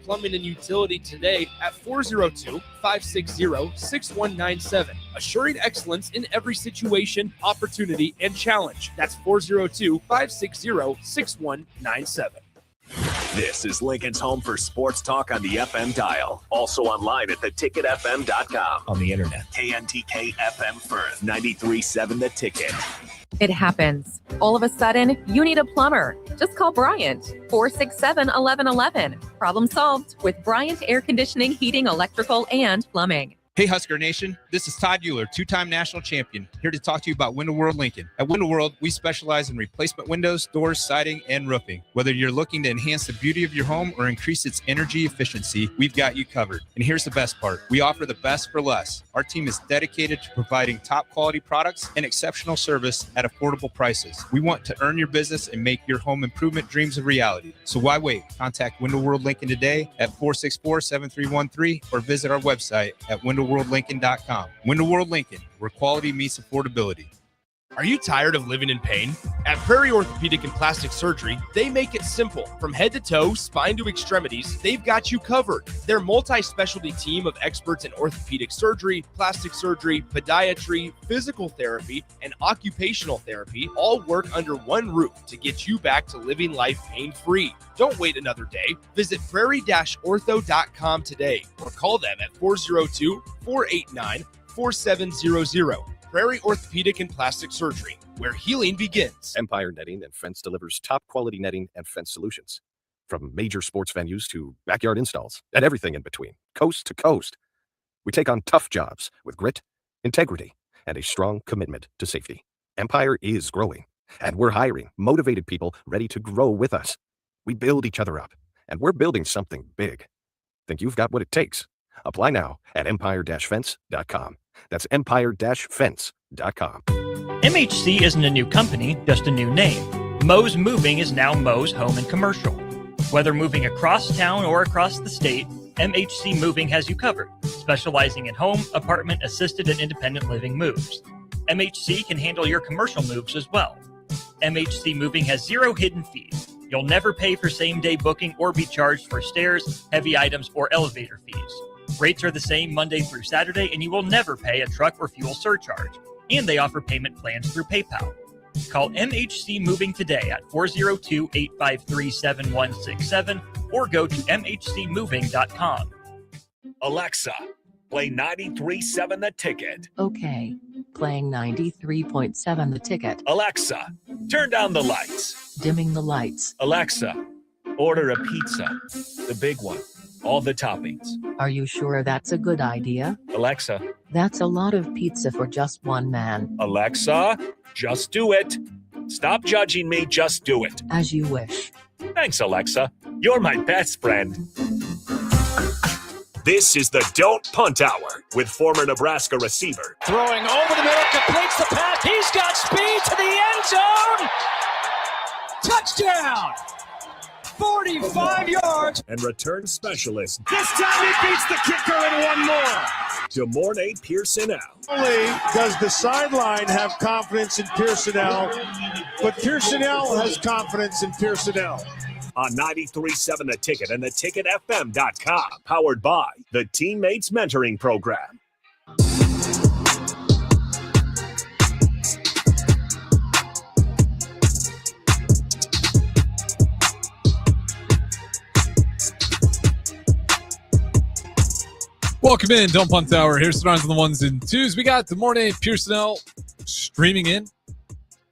Plumbing and Utility today at 402-560-6197. Assuring excellence in every situation, opportunity, and challenge. That's 402-560-6197. This is Lincoln's home for sports talk on the FM dial. Also online at theticketfm.com. On the internet. KNTK FM Firth, 93.7 The Ticket. It happens. All of a sudden, you need a plumber. Just call Bryant, 467-1111. Problem solved with Bryant Air Conditioning, Heating, Electrical, and Plumbing. Hey, Husker Nation. This is Todd Euler, two-time national champion, here to talk to you about Window World Lincoln. At Window World, we specialize in replacement windows, doors, siding, and roofing. Whether you're looking to enhance the beauty of your home or increase its energy efficiency, we've got you covered. And here's the best part. We offer the best for less. Our team is dedicated to providing top-quality products and exceptional service at affordable prices. We want to earn your business and make your home improvement dreams a reality. So why wait? Contact Window World Lincoln today at 464-7313 or visit our website at windowworldlincoln.com. Window World Lincoln, where quality meets affordability. Are you tired of living in pain? At Prairie Orthopedic and Plastic Surgery, they make it simple. From head to toe, spine to extremities, they've got you covered. Their multi-specialty team of experts in orthopedic surgery, plastic surgery, podiatry, physical therapy, and occupational therapy all work under one roof to get you back to living life pain-free. Don't wait another day. Visit prairie-ortho.com today or call them at 402-489-4700. Prairie Orthopedic and Plastic Surgery, where healing begins. Empire Netting and Fence delivers top-quality netting and fence solutions. From major sports venues to backyard installs and everything in between, coast to coast. We take on tough jobs with grit, integrity, and a strong commitment to safety. Empire is growing, and we're hiring motivated people ready to grow with us. We build each other up, and we're building something big. Think you've got what it takes? Apply now at empire-fence.com. That's empire-fence.com. MHC isn't a new company, just a new name. Mo's Moving is now Mo's Home and Commercial. Whether moving across town or across the state, MHC Moving has you covered, specializing in home, apartment, assisted, and independent living moves. MHC can handle your commercial moves as well. MHC Moving has zero hidden fees. You'll never pay for same-day booking or be charged for stairs, heavy items, or elevator fees. Rates are the same Monday through Saturday, and you will never pay a truck or fuel surcharge. And they offer payment plans through PayPal. Call MHC Moving today at 402-853-7167 or go to mhcmoving.com. Alexa, play 93.7 The Ticket. Okay, playing 93.7 The Ticket. Alexa, turn down the lights. Dimming the lights. Alexa, order a pizza. The big one. All the toppings. Are you sure that's a good idea? Alexa. That's a lot of pizza for just one man. Alexa, just do it. Stop judging me, just do it. As you wish. Thanks, Alexa. You're my best friend. This is the Don't Punt Hour with former Nebraska receiver. Throwing over the middle, completes the pass. He's got speed to the end zone. Touchdown. 45 yards. And return specialist. This time he beats the kicker in one more. Demorne Pierson-El. Only does the sideline have confidence in Pierson-El, but Pierson-El has confidence in Pierson-El. On 93.7 The Ticket and theticketfm.com. Powered by the Teammates Mentoring Program. Welcome in, Don't Punt Hour. Here's the runs on the ones and twos. We got Demorne Pierson-El streaming in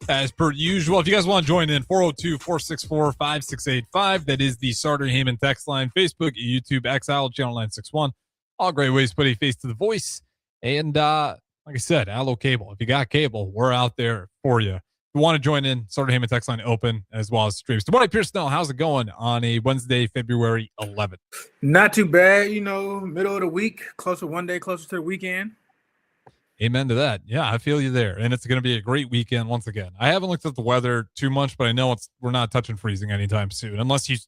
as per usual. If you guys want to join in, 402-464-5685. That is the Sartor Heyman text line. Facebook, YouTube, XL, Channel 961. All great ways to put a face to the voice. And like I said, Allo Cable. If you got cable, we're out there for you. If you want to join in, Sartor Heyman text line open as well as streams. Demorne Pierson-El, how's it going on a Wednesday, February 11th? Not too bad, middle of the week, one day closer to the weekend. Amen to that. Yeah, I feel you there. And it's going to be a great weekend once again. I haven't looked at the weather too much, but I know we're not touching freezing anytime soon. Unless you're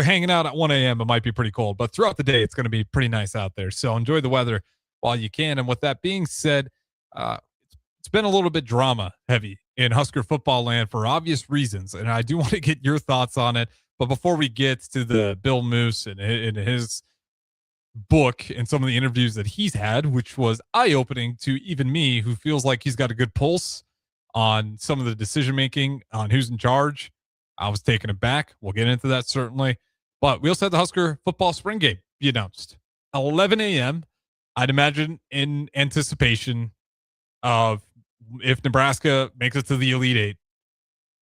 hanging out at 1 a.m., it might be pretty cold. But throughout the day, it's going to be pretty nice out there. So enjoy the weather while you can. And with that being said, it's been a little bit drama heavy in Husker football land for obvious reasons. And I do want to get your thoughts on it. But before we get to the Bill Moose and his book and some of the interviews that he's had, which was eye-opening to even me, who feels like he's got a good pulse on some of the decision-making on who's in charge, I was taken aback. We'll get into that certainly. But we also had the Husker football spring game be announced. 11 a.m., I'd imagine in anticipation of if Nebraska makes it to the Elite Eight.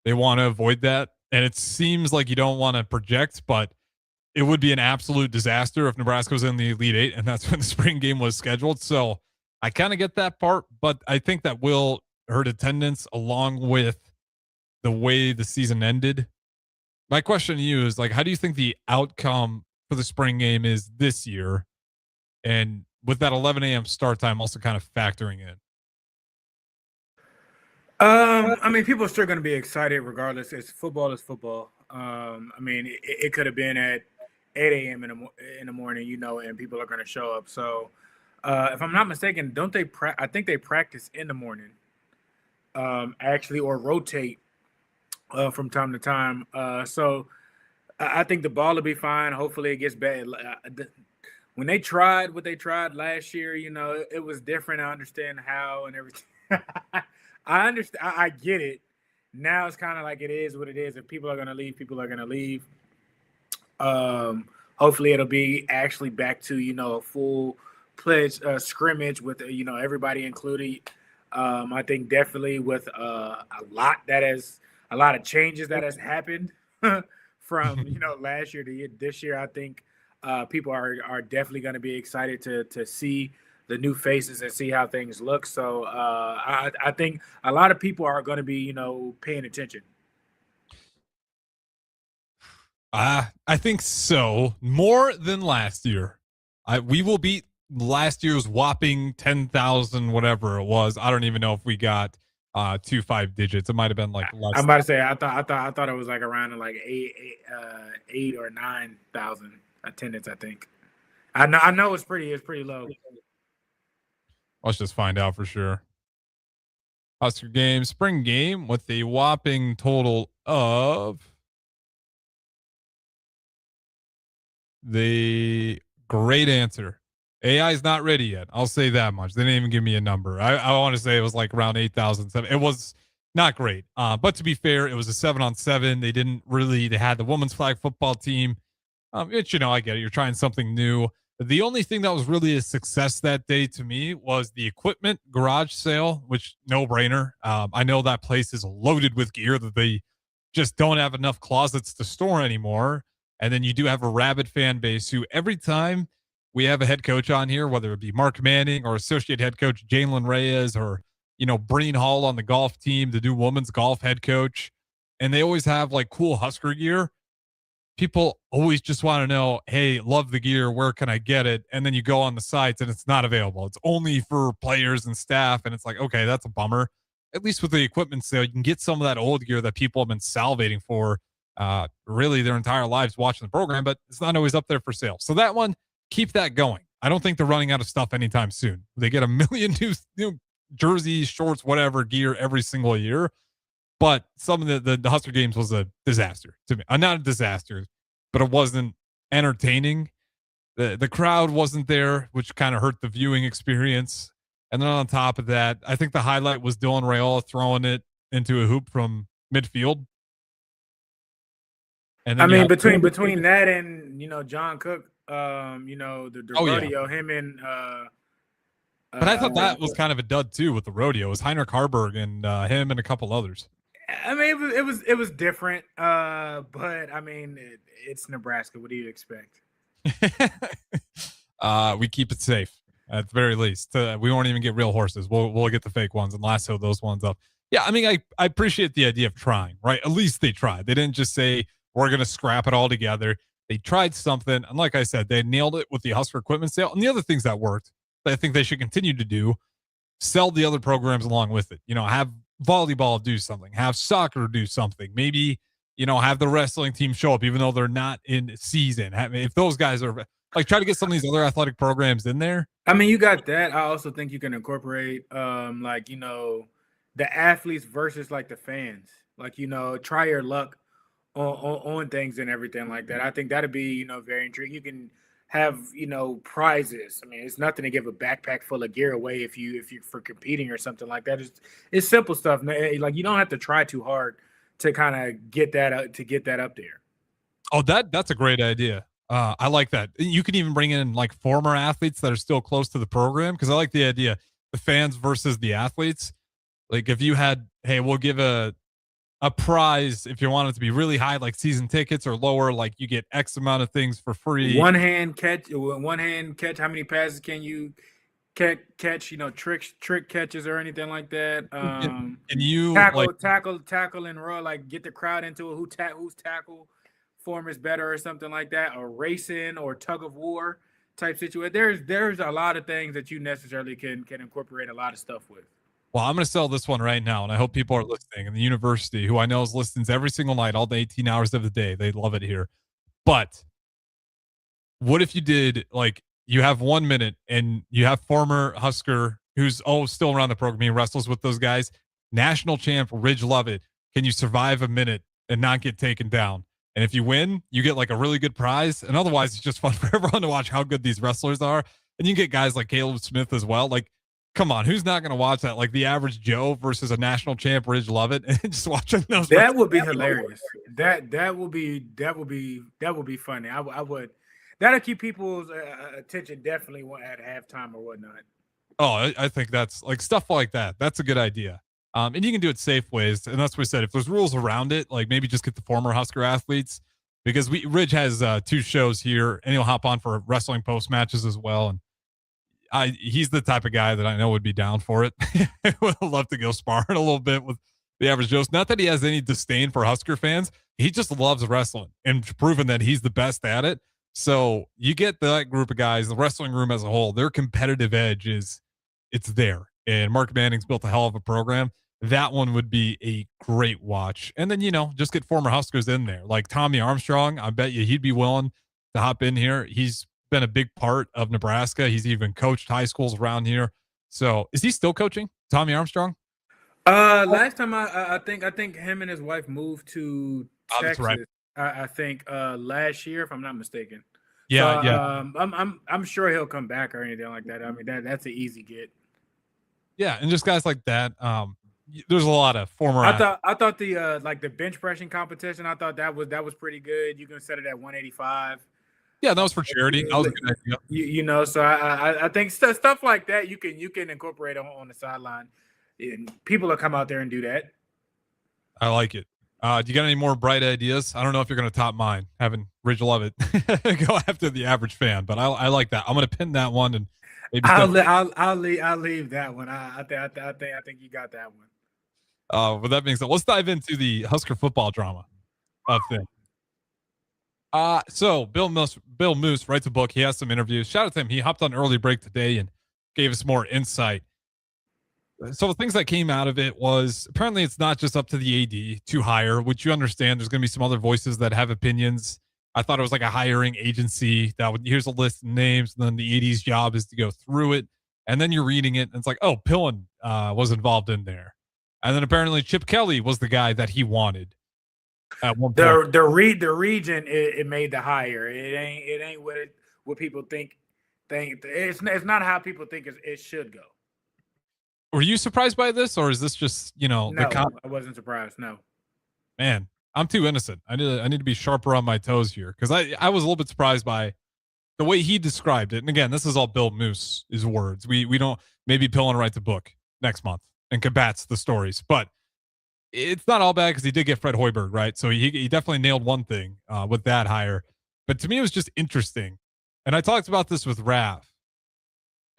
They want to avoid that. And it seems like you don't want to project, but it would be an absolute disaster if Nebraska was in the Elite Eight, and that's when the spring game was scheduled. So I kind of get that part, but I think that will hurt attendance along with the way the season ended. My question to you is, like, how do you think the outcome for the spring game is this year? And with that 11 a.m. start time also kind of factoring in. I mean, people are still going to be excited regardless. It's football is football. I mean, it could have been at 8 a.m. in the morning, you know, and people are going to show up. So, if I'm not mistaken, don't they? I think they practice in the morning, actually, or rotate from time to time. So, I think the ball will be fine. Hopefully, it gets better. When they tried what they tried last year, you know, it was different. I understand how and everything. I understand. I get it. Now it's kind of like it is what it is. If people are going to leave, people are going to leave. Hopefully it'll be actually back to, you know, a full pledge scrimmage with, you know, everybody included. I think definitely with a lot of changes that has happened from, you know, last year to this year. I think people are definitely going to be excited to see the new faces and see how things look. So I think a lot of people are going to be, you know, paying attention. I think so. More than last year. We will beat last year's whopping 10,000, whatever it was. I don't even know if we got 2 5 digits. It might have been like less. I'm about to say I thought it was like around like 8 or 9,000 attendance. I think. I know it's pretty low. Let's just find out for sure. Husker game, spring game with a whopping total of the great answer. AI is not ready yet. I'll say that much. They didn't even give me a number. I want to say it was like around 8,000. It was not great. But to be fair, it was a 7-on-7. They had the women's flag football team. Which, you know, I get it. You're trying something new. The only thing that was really a success that day to me was the equipment garage sale, which no brainer. I know that place is loaded with gear that they just don't have enough closets to store anymore. And then you do have a rabid fan base who every time we have a head coach on here, whether it be Mark Manning or associate head coach Jalen Reyes or, you know, Breen Hall on the golf team, the new women's golf head coach, and they always have like cool Husker gear. People always just want to know, hey, love the gear. Where can I get it? And then you go on the sites and it's not available. It's only for players and staff. And it's like, okay, that's a bummer. At least with the equipment sale, you can get some of that old gear that people have been salivating for really their entire lives watching the program, but it's not always up there for sale. So that one, keep that going. I don't think they're running out of stuff anytime soon. They get a million new jerseys, shorts, whatever gear every single year. But some of the Husker games was a disaster to me. Not a disaster, but it wasn't entertaining. The crowd wasn't there, which kind of hurt the viewing experience. And then on top of that, I think the highlight was Dylan Raiola throwing it into a hoop from midfield. And then I mean, between that and, you know, John Cook, you know, the rodeo, him and but I thought that was kind of a dud too with the rodeo. It was Heinrich Harburg and him and a couple others. I mean, it was different, but I mean, it's Nebraska. What do you expect? We keep it safe at the very least. We won't even get real horses. We'll get the fake ones and lasso those ones up. Yeah, I mean, I appreciate the idea of trying, right? At least they tried. They didn't just say we're gonna scrap it all together. They tried something, and like I said, they nailed it with the Husker equipment sale and the other things that worked. That I think they should continue to do. Sell the other programs along with it. You know, have volleyball do something, have soccer do something, maybe, you know, have the wrestling team show up even though they're not in season. If those guys are like, try to get some of these other athletic programs in there. I mean, you got that. I also think you can incorporate like, you know, the athletes versus like the fans, like, you know, try your luck on things and everything like that. I think that'd be very intriguing. You can have prizes. I mean, it's nothing to give a backpack full of gear away if you for competing or something like that. It's simple stuff. Like, you don't have to try too hard to kind of get that up there. Oh, that's a great idea. I like that. You can even bring in like former athletes that are still close to the program, because I like the idea, the fans versus the athletes. Like, if you had, hey, we'll give a prize if you want it to be really high, like season tickets, or lower, like you get X amount of things for free. One hand catch. How many passes can you catch? Trick catches or anything like that. Can you tackle and roll, like get the crowd into it. Whose tackle form is better or something like that, or racing or tug of war type situation. There's a lot of things that you necessarily can incorporate a lot of stuff with. Well, I'm going to sell this one right now, and I hope people are listening. And the university, who I know is listens every single night, all the 18 hours of the day, they love it here. But what if you did, like, you have 1 minute and you have former Husker who's still around the program, he wrestles with those guys, national champ Ridge Lovett. Can you survive a minute and not get taken down? And if you win, you get like a really good prize. And otherwise, it's just fun for everyone to watch how good these wrestlers are. And you get guys like Caleb Smith as well. Like, come on, who's not going to watch that? Like the average Joe versus a national champ Ridge Lovett, and just watching those. That would be hilarious. That would be funny. I would. That'll keep people's attention definitely at halftime or whatnot. Oh, I think that's like stuff like that. That's a good idea. And you can do it safe ways. And that's what we said. If there's rules around it, like maybe just get the former Husker athletes, because Ridge has 2 shows here, and he'll hop on for wrestling post matches as well. And he's the type of guy that I know would be down for it. Would love to go sparring a little bit with the average Joes. Not that he has any disdain for Husker fans. He just loves wrestling and proving that he's the best at it. So you get that group of guys, the wrestling room as a whole, their competitive edge it's there. And Mark Manning's built a hell of a program. That one would be a great watch. And then, just get former Huskers in there. Like Tommy Armstrong, I bet you he'd be willing to hop in here. He's been a big part of Nebraska. He's even coached high schools around here. So is he still coaching, Tommy Armstrong? Last time I think him and his wife moved to Texas. That's right. I think last year, if I'm not mistaken. Yeah, so, yeah. I'm sure he'll come back or anything like that. I mean, that's an easy get. Yeah, and just guys like that. There's a lot of former. I thought the like the bench pressing competition. I thought that was pretty good. You can set it at 185. Yeah, that was for charity. That was a good idea. So I think stuff like that you can incorporate on the sideline, and people will come out there and do that. I like it. Do you got any more bright ideas? I don't know if you're going to top mine, having Ridge Lovett go after the average fan, but I like that. I'm going to pin that one, and maybe I'll leave that one. I think you got that one. With that being said, let's dive into the Husker football drama of things. So Bill Moose writes a book. He has some interviews. Shout out to him. He hopped on early break today and gave us more insight. So the things that came out of it was apparently it's not just up to the AD to hire, which you understand. There's going to be some other voices that have opinions. I thought it was like a hiring agency here's a list of names, and then the AD's job is to go through it. And then you're reading it and it's like, oh, Pillen was involved in there. And then apparently Chip Kelly was the guy that he wanted. At one point. The region it made the hire. It ain't what people think. It's not how people think it should go. Were you surprised by this, or is this just No, I wasn't surprised. No, man, I'm too innocent. I need to be sharper on my toes here, because I was a little bit surprised by the way he described it. And again, this is all Bill Moose's words. We don't, maybe Pillen writes a book next month and combats the stories, but it's not all bad because he did get Fred Hoiberg, right? So he definitely nailed one thing with that hire. But to me, it was just interesting. And I talked about this with Rav.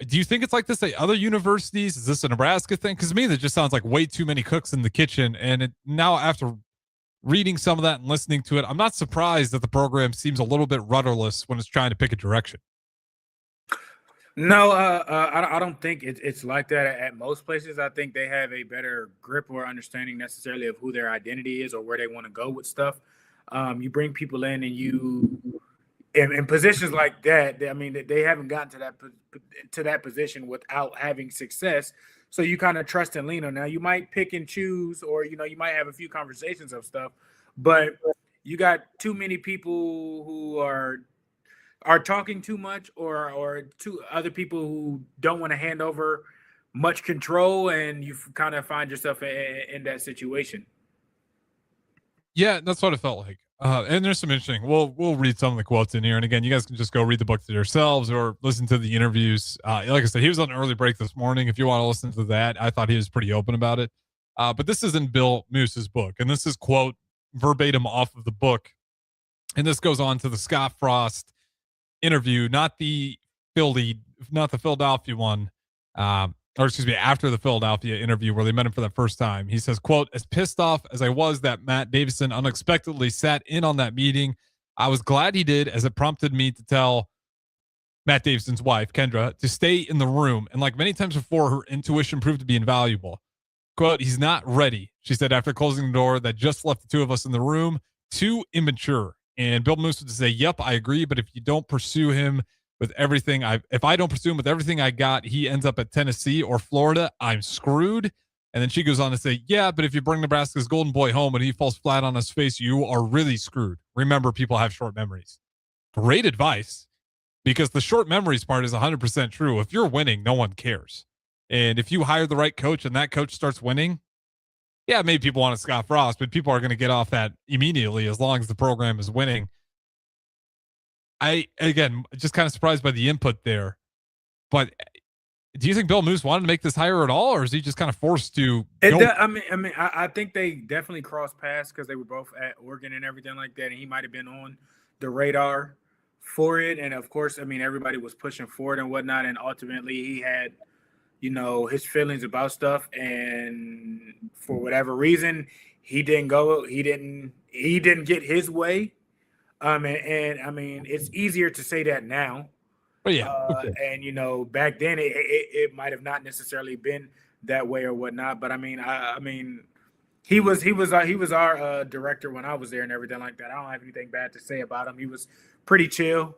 Do you think it's like this at other universities? Is this a Nebraska thing? Because to me, that just sounds like way too many cooks in the kitchen. And now after reading some of that and listening to it, I'm not surprised that the program seems a little bit rudderless when it's trying to pick a direction. No, I don't think it's like that at most places. I think they have a better grip or understanding necessarily of who their identity is or where they want to go with stuff. You bring people in and you in positions like that. I mean, they haven't gotten to that position without having success. So you kind of trust and lean on. Now you might pick and choose, or you might have a few conversations of stuff, but you got too many people who are talking too much, or two other people who don't want to hand over much control, and you kind of find yourself in that situation. Yeah, that's what it felt like. And there's some interesting. We'll read some of the quotes in here, and again, you guys can just go read the book to yourselves or listen to the interviews. Like I said, he was on an early break this morning. If you want to listen to that, I thought he was pretty open about it. But this isn't Bill Moose's book, and this is quote verbatim off of the book, and this goes on to the Scott Frost interview, not the Philadelphia one. Or excuse me, after the Philadelphia interview where they met him for the first time. He says, quote, as pissed off as I was that Matt Davison unexpectedly sat in on that meeting, I was glad he did, as it prompted me to tell Matt Davison's wife, Kendra, to stay in the room. And like many times before, her intuition proved to be invaluable. Quote, he's not ready, she said after closing the door that just left the two of us in the room, too immature. And Bill Moose would say, yep, I agree. But if you don't pursue him with everything if I don't pursue him with everything I got, he ends up at Tennessee or Florida, I'm screwed. And then she goes on to say, yeah, but if you bring Nebraska's golden boy home and he falls flat on his face, you are really screwed. Remember, people have short memories. Great advice, because the short memories part is 100% true. If you're winning, no one cares. And if you hire the right coach and that coach starts winning, yeah, maybe people want a Scott Frost, but people are going to get off that immediately as long as the program is winning. I, again, just kind of surprised by the input there. But do you think Bill Moose wanted to make this hire at all, or is he just kind of forced to I think they definitely crossed paths because they were both at Oregon and everything like that, and he might have been on the radar for it. And, of course, everybody was pushing for it and whatnot, and ultimately he had, his feelings about stuff, and for whatever reason, he didn't get his way. It's easier to say that now. But yeah, and back then it might have not necessarily been that way or whatnot. But he was our director when I was there and everything like that. I don't have anything bad to say about him. He was pretty chill,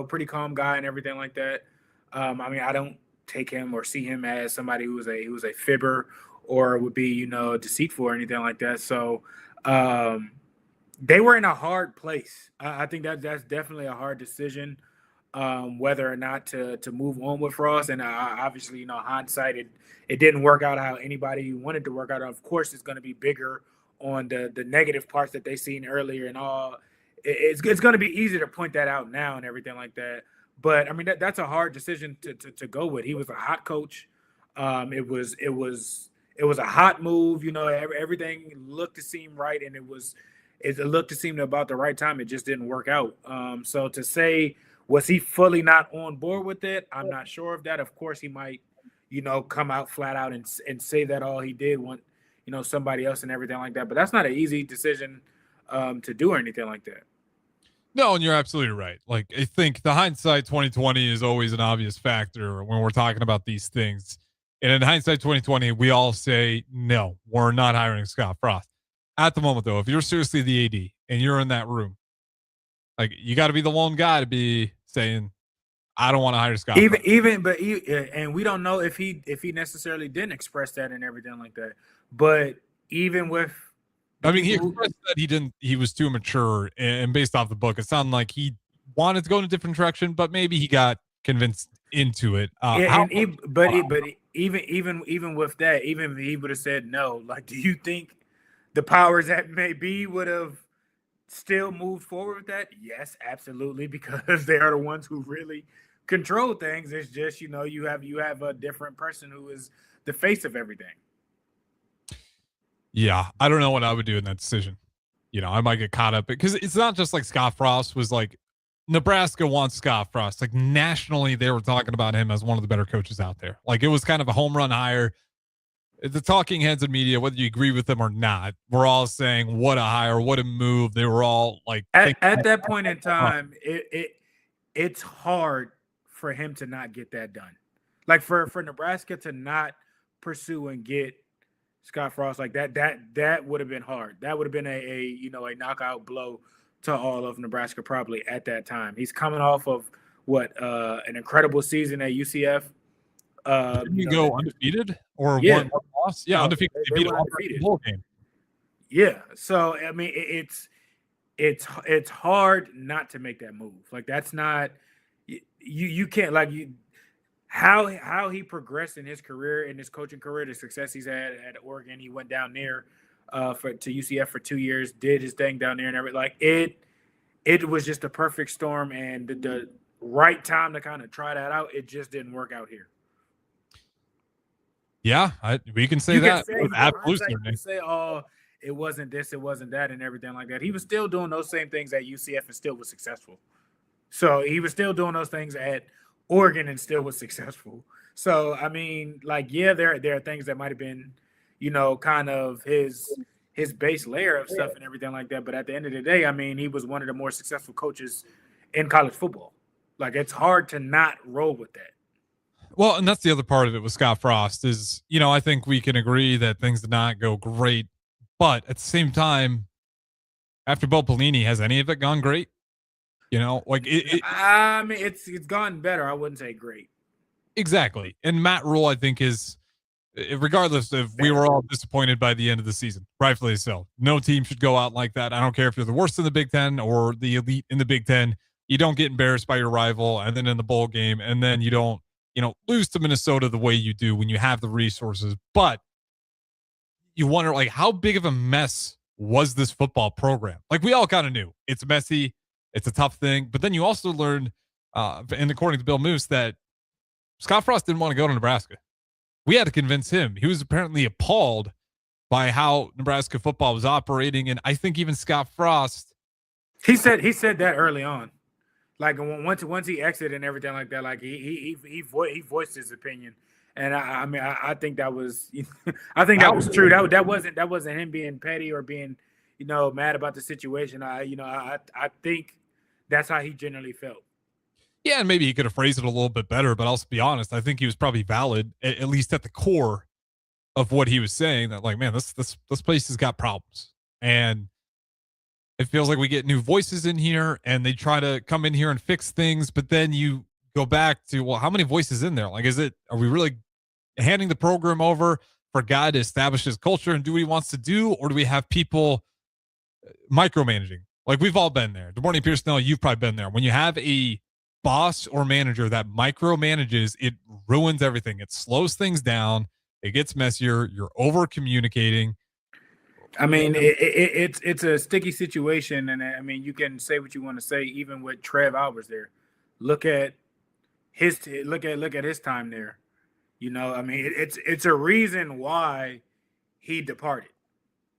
pretty calm guy and everything like that. I don't take him or see him as somebody who was a fibber or would be deceitful or anything like that. So. They were in a hard place. I think that's definitely a hard decision, whether or not to move on with Frost. And obviously, hindsight, it didn't work out how anybody wanted to work out. Of course, it's going to be bigger on the negative parts that they seen earlier and all. It's going to be easy to point that out now and everything like that. But that's a hard decision to go with. He was a hot coach. It was a hot move. Everything looked to seem right, and it looked to seem about the right time. It just didn't work out. So to say, was he fully not on board with it? I'm not sure of that. Of course, he might, come out flat out and say that all he did want, somebody else and everything like that. But that's not an easy decision to do or anything like that. No, and you're absolutely right. Like, I think the hindsight 2020 is always an obvious factor when we're talking about these things. And in hindsight 2020, we all say, no, we're not hiring Scott Frost. At the moment, though, if you're seriously the AD and you're in that room, like, you got to be the lone guy to be saying, I don't want to hire Scott. And we don't know if he necessarily didn't express that and everything like that. But even with, he expressed that he was too mature, and based off the book, it sounded like he wanted to go in a different direction, but maybe he got convinced into it. Even with that, even if he would have said no, like, do you think the powers that may be would have still moved forward with that? Yes, absolutely, because they are the ones who really control things. It's just, you have a different person who is the face of everything. Yeah, I don't know what I would do in that decision. I might get caught up because it's not just like Scott Frost was like, Nebraska wants Scott Frost. Like, nationally, they were talking about him as one of the better coaches out there. Like, it was kind of a home run hire. The talking heads in media, whether you agree with them or not, we're all saying, what a hire, what a move. They were all like, at that point in time, it's hard for him to not get that done. Like, for Nebraska to not pursue and get Scott Frost like that would have been hard. That would have been a knockout blow to all of Nebraska probably at that time. He's coming off of an incredible season at UCF. Didn't you go undefeated or one loss? Yeah, undefeated. They beat undefeated. Bowl game. Yeah, so it's it's hard not to make that move. Like that's not you can't like you how he progressed in his career, in his coaching career, the success he's had at Oregon. He went down there to UCF for 2 years, did his thing down there and everything. Like it was just a perfect storm and the right time to kind of try that out. It just didn't work out here. Yeah, we can say that. Absolutely. You can say, oh, it wasn't this, it wasn't that, and everything like that. He was still doing those same things at UCF and still was successful. So he was still doing those things at Oregon and still was successful. So I mean, like, yeah, there are things that might have been, kind of his base layer of stuff and everything like that. But at the end of the day, I mean, he was one of the more successful coaches in college football. Like, it's hard to not roll with that. Well, and that's the other part of it with Scott Frost is, I think we can agree that things did not go great. But at the same time, after Bo Pelini, has any of it gone great? I mean, it's gone better. I wouldn't say great. Exactly. And Matt Rule, I think, is, regardless if we were all disappointed by the end of the season, rightfully so. No team should go out like that. I don't care if you're the worst in the Big Ten or the elite in the Big Ten. You don't get embarrassed by your rival and then in the bowl game, and then you don't, lose to Minnesota the way you do when you have the resources. But you wonder, like, how big of a mess was this football program? Like, we all kind of knew it's messy. It's a tough thing. But then you also learned, and according to Bill Moose, that Scott Frost didn't want to go to Nebraska. We had to convince him. He was apparently appalled by how Nebraska football was operating. And I think even Scott Frost. He said that early on. Like, once he exited and everything like that, like he voiced his opinion. And I think that was that was true. That wasn't him being petty or being, mad about the situation. I think that's how he generally felt. Yeah, and maybe he could have phrased it a little bit better, but I'll be honest, I think he was probably valid, at least at the core of what he was saying, that, like, man, this place has got problems. And it feels like we get new voices in here and they try to come in here and fix things, but then you go back to, well, how many voices in there? Like, are we really handing the program over for a guy to establish his culture and do what he wants to do? Or do we have people micromanaging? Like, we've all been there. Good morning, Pierson-El. You've probably been there. When you have a boss or manager that micromanages, it ruins everything. It slows things down. It gets messier. You're over communicating. I mean, it's a sticky situation, and I mean, you can say what you want to say, even with Trev Alberts there. Look at his time there. I mean, it's a reason why he departed,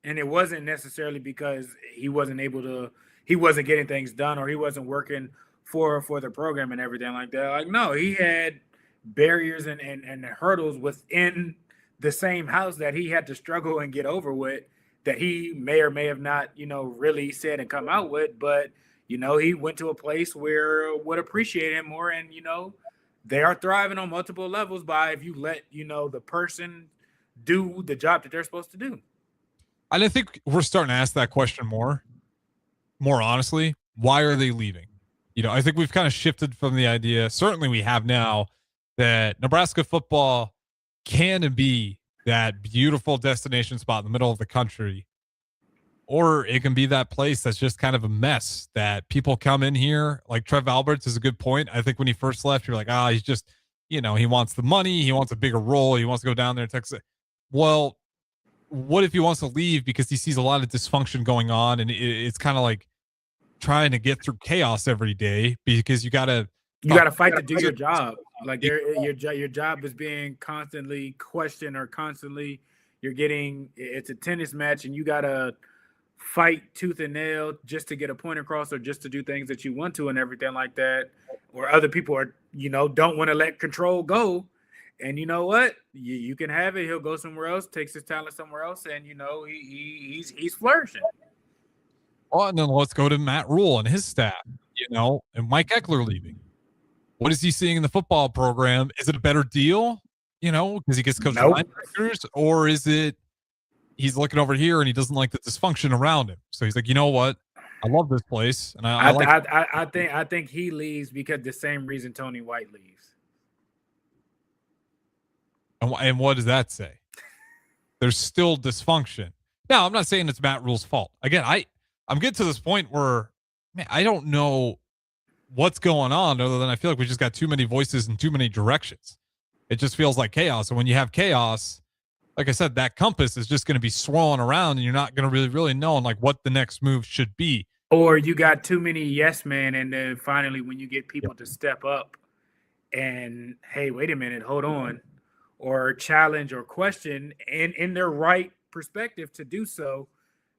and it wasn't necessarily because he wasn't getting things done or he wasn't working for the program and everything like that. Like, no, he had barriers and hurdles within the same house that he had to struggle and get over with, that he may or may have not, really said and come out with. But, he went to a place where would appreciate him more. And, they are thriving on multiple levels by if you let, the person do the job that they're supposed to do. And I think we're starting to ask that question more honestly. Why are they leaving? I think we've kind of shifted from the idea, certainly we have now, that Nebraska football can be that beautiful destination spot in the middle of the country, or it can be that place that's just kind of a mess that people come in here. Like, Trev Alberts is a good point. I think when he first left, you're like, he's just, he wants the money. He wants a bigger role. He wants to go down there and Texas. Well, what if he wants to leave because he sees a lot of dysfunction going on, and it's kind of like trying to get through chaos every day because you got to fight to do your job. Like, your job is being constantly questioned, or constantly it's a tennis match and you got to fight tooth and nail just to get a point across, or just to do things that you want to and everything like that. Or other people are, don't want to let control go. And you know what? You can have it. He'll go somewhere else, takes his talent somewhere else, and he's flourishing. Oh, and then let's go to Matt Rule and his staff, and Mike Eckler leaving. What is he seeing in the football program? Is it a better deal, because he gets coached linebackers, or is it he's looking over here and he doesn't like the dysfunction around him? So he's like, you know what? I love this place, and I think he leaves because the same reason Tony White leaves. And what does that say? There's still dysfunction. Now, I'm not saying it's Matt Rule's fault. Again, I'm getting to this point where, man, I don't know what's going on other than I feel like we just got too many voices in too many directions. It just feels like chaos. And when you have chaos, like I said, that compass is just going to be swirling around and you're not going to really know like what the next move should be. Or you got too many yes men, and then finally when you get people to step up and, hey, wait a minute, hold on, or challenge or question and in their right perspective to do so,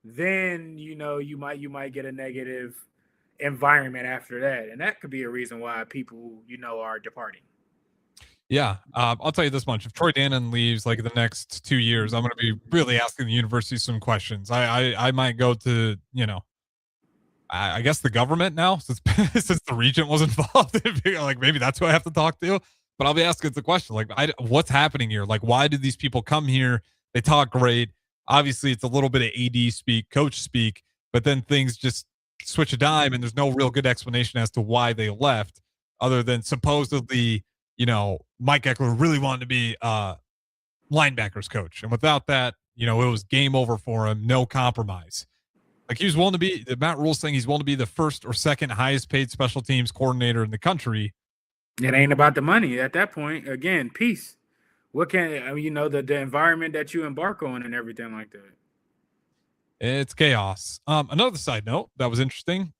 then you might get a negative environment after that. And that could be a reason why people, are departing. Yeah. I'll tell you this much. If Troy Dannon leaves like the next 2 years, I'm going to be really asking the university some questions. I might go to, I guess the government now, since the regent was involved. Like maybe that's who I have to talk to. But I'll be asking the question, like, what's happening here? Like, why did these people come here? They talk great. Obviously, it's a little bit of AD speak, coach speak, but then things just switch a dime, and there's no real good explanation as to why they left, other than supposedly, Mike Eckler really wanted to be linebackers coach, and without that, it was game over for him. No compromise. Like he was willing to be. Matt Rule's saying he's willing to be the first or second highest paid special teams coordinator in the country. It ain't about the money at that point. Again, peace. What the environment that you embark on and everything like that. It's chaos. Another side note that was interesting,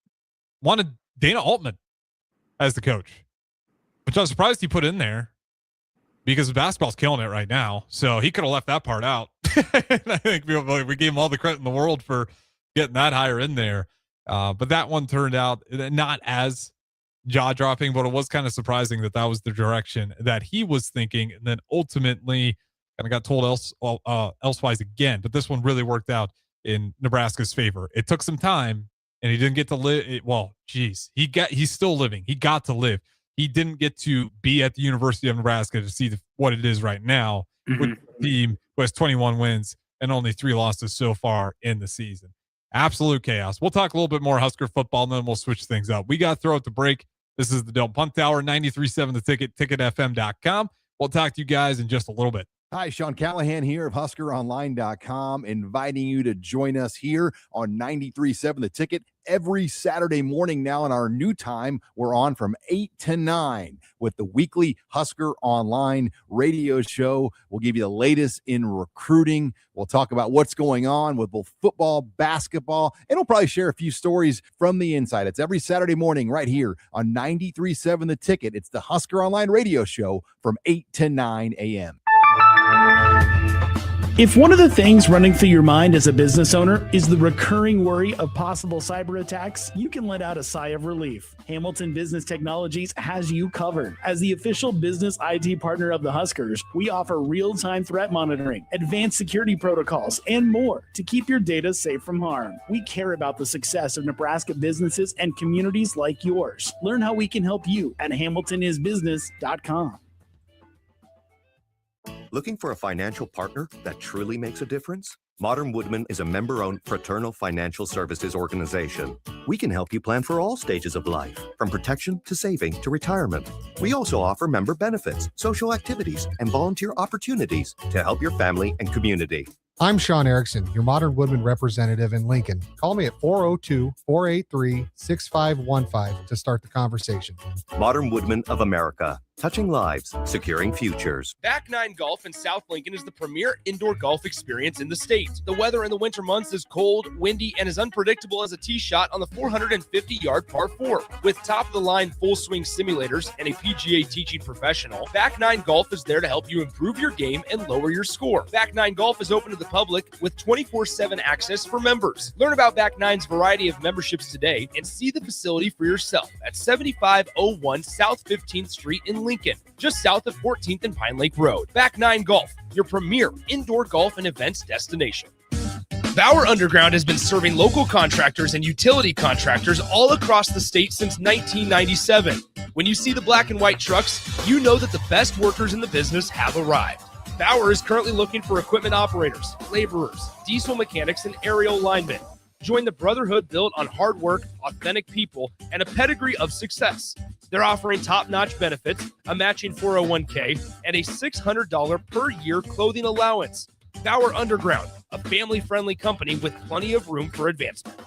wanted Dana Altman as the coach, which I was surprised he put in there because basketball's killing it right now. So he could have left that part out. I think we gave him all the credit in the world for getting that higher in there. But that one turned out not as jaw-dropping, but it was kind of surprising that was the direction that he was thinking, and then ultimately kind of got told elsewise again. But this one really worked out in Nebraska's favor. It took some time, and he didn't get to live. He's still living. He got to live. He didn't get to be at the University of Nebraska to see what it is right now, with a team who has 21 wins and only 3 losses so far in the season. Absolute chaos. We'll talk a little bit more Husker football, and then we'll switch things up. We got to throw it to break. This is the Don't Punt Hour, 93.7 The Ticket, ticketfm.com. We'll talk to you guys in just a little bit. Hi, Sean Callahan here of HuskerOnline.com, inviting you to join us here on 93.7 The Ticket every Saturday morning now. In our new time, we're on from 8 to 9 with the weekly Husker Online radio show. We'll give you the latest in recruiting. We'll talk about what's going on with both football, basketball, and we'll probably share a few stories from the inside. It's every Saturday morning right here on 93.7 The Ticket. It's the Husker Online radio show from 8 to 9 a.m. If one of the things running through your mind as a business owner is the recurring worry of possible cyber attacks, you can let out a sigh of relief. Hamilton Business Technologies has you covered. As the official business IT partner of the Huskers, we offer real-time threat monitoring, advanced security protocols, and more to keep your data safe from harm. We care about the success of Nebraska businesses and communities like yours. Learn how we can help you at hamiltonisbusiness.com. Looking for a financial partner that truly makes a difference? Modern Woodman is a member-owned fraternal financial services organization. We can help you plan for all stages of life, from protection to saving to retirement. We also offer member benefits, social activities, and volunteer opportunities to help your family and community. I'm Sean Erickson, your Modern Woodman representative in Lincoln. Call me at 402-483-6515 to start the conversation. Modern Woodman of America, touching lives, securing futures. Back Nine Golf in South Lincoln is the premier indoor golf experience in the state. The weather in the winter months is cold, windy, and as unpredictable as a tee shot on the 450-yard par 4. With top-of-the-line full-swing simulators and a PGA teaching professional, Back Nine Golf is there to help you improve your game and lower your score. Back Nine Golf is open to the public with 24/7 access for members. Learn about Back Nine's variety of memberships today and see the facility for yourself at 7501 South 15th Street in Lincoln, just south of 14th and Pine Lake Road. Back Nine Golf, your premier indoor golf and events destination. Bauer Underground has been serving local contractors and utility contractors all across the state since 1997. When you see the black and white trucks, you know that the best workers in the business have arrived. Bauer is currently looking for equipment operators, laborers, diesel mechanics, and aerial linemen. Join the brotherhood built on hard work, authentic people, and a pedigree of success. They're offering top-notch benefits, a matching 401k, and a $600 per year clothing allowance. Bauer Underground, a family-friendly company with plenty of room for advancement.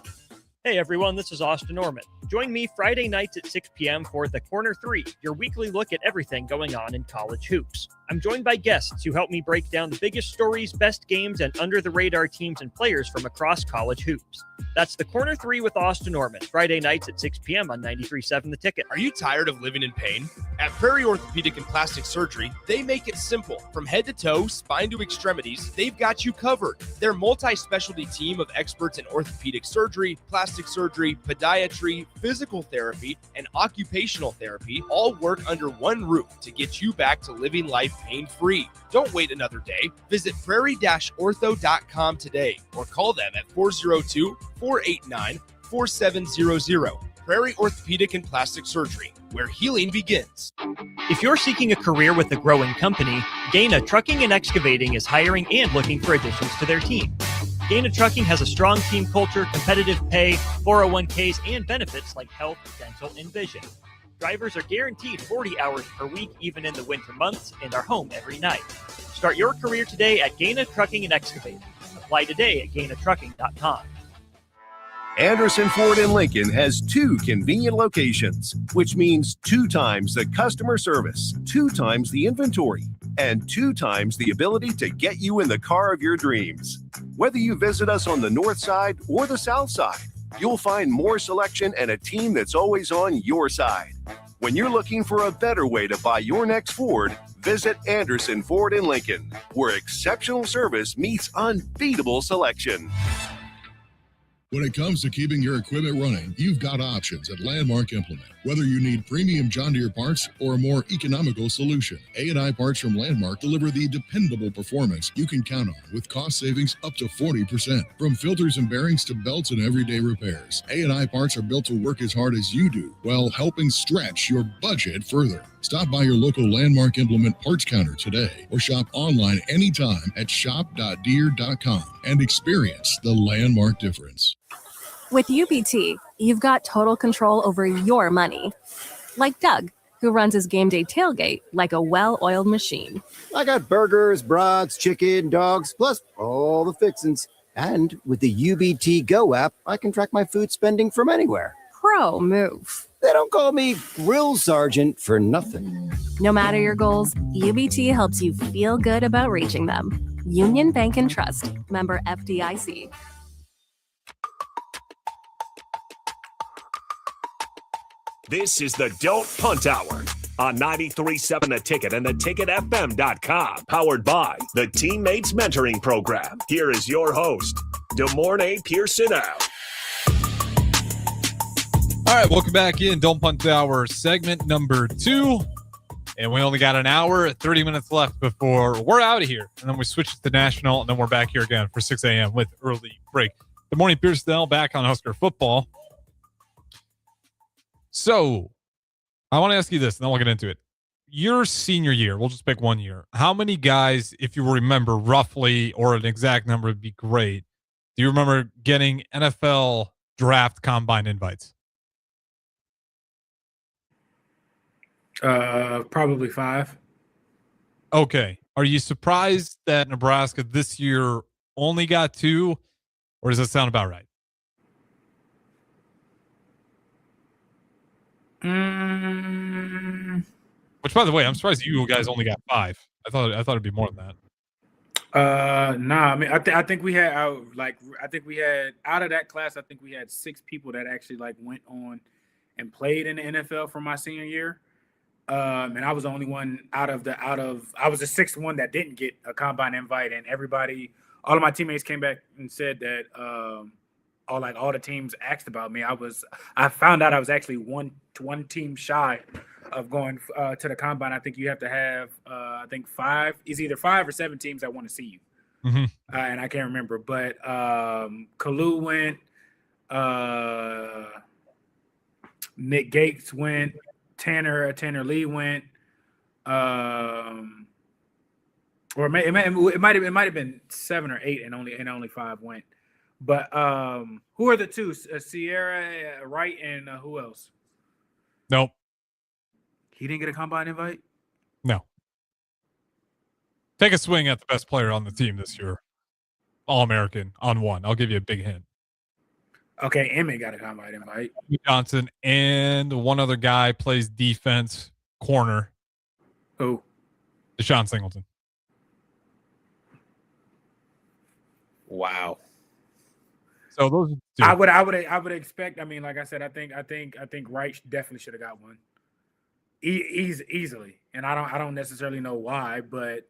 Hey everyone, this is Austin Norman. Join me Friday nights at 6 p.m. for The Corner 3, your weekly look at everything going on in college hoops. I'm joined by guests who help me break down the biggest stories, best games, and under-the-radar teams and players from across college hoops. That's The Corner 3 with Austin Norman, Friday nights at 6 p.m. on 93.7 The Ticket. Are you tired of living in pain? At Prairie Orthopedic and Plastic Surgery, they make it simple. From head to toe, spine to extremities, they've got you covered. Their multi-specialty team of experts in orthopedic surgery, plastic surgery, podiatry, physical therapy, and occupational therapy all work under one roof to get you back to living life pain-free. Don't wait another day. Visit prairie-ortho.com today or call them at 402-489-4700. Prairie Orthopedic and Plastic Surgery, where healing begins. If you're seeking a career with a growing company, Gaina Trucking and Excavating is hiring and looking for additions to their team. Gaina Trucking has a strong team culture, competitive pay, 401ks, and benefits like health, dental, and vision. Drivers are guaranteed 40 hours per week, even in the winter months, and are home every night. Start your career today at Gaina Trucking and Excavating. Apply today at gainatrucking.com. Anderson Ford in Lincoln has 2 convenient locations, which means 2 times the customer service, 2 times the inventory, and 2 times the ability to get you in the car of your dreams. Whether you visit us on the north side or the south side, you'll find more selection and a team that's always on your side. When you're looking for a better way to buy your next Ford, visit Anderson Ford in Lincoln, where exceptional service meets unbeatable selection. When it comes to keeping your equipment running, you've got options at Landmark Implement. Whether you need premium John Deere parts or a more economical solution, A&I Parts from Landmark deliver the dependable performance you can count on with cost savings up to 40%. From filters and bearings to belts and everyday repairs, A&I Parts are built to work as hard as you do while helping stretch your budget further. Stop by your local Landmark Implement parts counter today or shop online anytime at shop.deere.com and experience the Landmark difference. With UBT, you've got total control over your money. Like Doug, who runs his game day tailgate like a well-oiled machine. I got burgers, brats, chicken, dogs, plus all the fixins. And with the UBT Go app, I can track my food spending from anywhere. Pro move. They don't call me Grill Sergeant for nothing. No matter your goals, UBT helps you feel good about reaching them. Union Bank and Trust. Member FDIC. This is the Don't Punt Hour on 93.7 The Ticket and theticketfm.com. Powered by the Teammates Mentoring Program. Here is your host, DeMornay Pierson-El. All right, welcome back in. Don't Punt Hour, segment number 2. And we only got an hour, 30 minutes left before we're out of here. And then we switch to national, and then we're back here again for 6 a.m. with early break. Good morning, Pierson-El, back on Husker football. So, I want to ask you this, and then we'll get into it. Your senior year, we'll just pick one year. How many guys, if you remember roughly, or an exact number would be great, do you remember getting NFL draft combine invites? Probably 5. Okay. Are you surprised that Nebraska this year only got 2, or does that sound about right? Which, by the way, I'm surprised you guys only got 5. I thought it'd be more than that. Nah. I mean, I think we had out of that class. I think we had 6 people that actually went on and played in the NFL from my senior year. And I was the only one I was the 6th one that didn't get a combine invite, and all of my teammates came back and said that all the teams asked about me. I found out I was actually one team shy of going to the combine. I think you have to have 5. It's either 5 or 7 teams that want to see you. Mm-hmm. And I can't remember, but Kalu went, Nick Gates went, Tanner Lee went, or it might have been 7 or 8, and only 5 went. But who are the 2? Sierra Wright and who else? Nope. He didn't get a combine invite? No. Take a swing at the best player on the team this year. All-American on 1. I'll give you a big hint. Okay, Emmett got a combine invite. Johnson, and one other guy plays defense corner. Who? Deshaun Singleton. Wow. So those. I would expect. I mean, like I said, I think Wright definitely should have got one. Easily, and I don't necessarily know why, but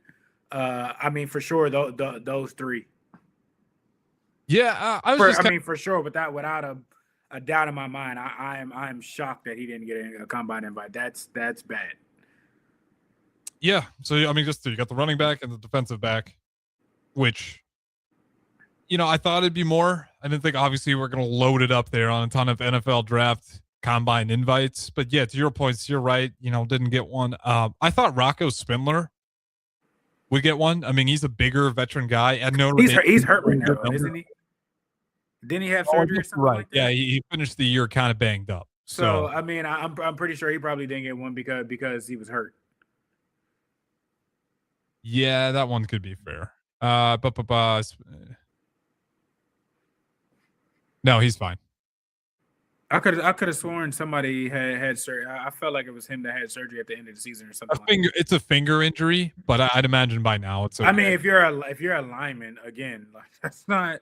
I mean for sure those three. Yeah, for sure, without a doubt in my mind, I'm shocked that he didn't get a combine invite. That's bad. Yeah, so I mean, you got the running back and the defensive back, which, I thought it'd be more. I didn't think obviously we're going to load it up there on a ton of NFL draft combine invites, but yeah, to your points, you're right. Didn't get one. I thought Rocco Spindler would get one. I mean, he's a bigger veteran guy. And he's hurt right now, isn't he? Didn't he have surgery or something like that? Yeah, he finished the year kind of banged up. So I mean, I'm pretty sure he probably didn't get one because he was hurt. Yeah, that one could be fair. No, he's fine. I could have sworn somebody had surgery. I felt like it was him that had surgery at the end of the season or something. It's a finger injury, but I'd imagine by now it's okay. I mean, if you're a lineman, again, like that's not.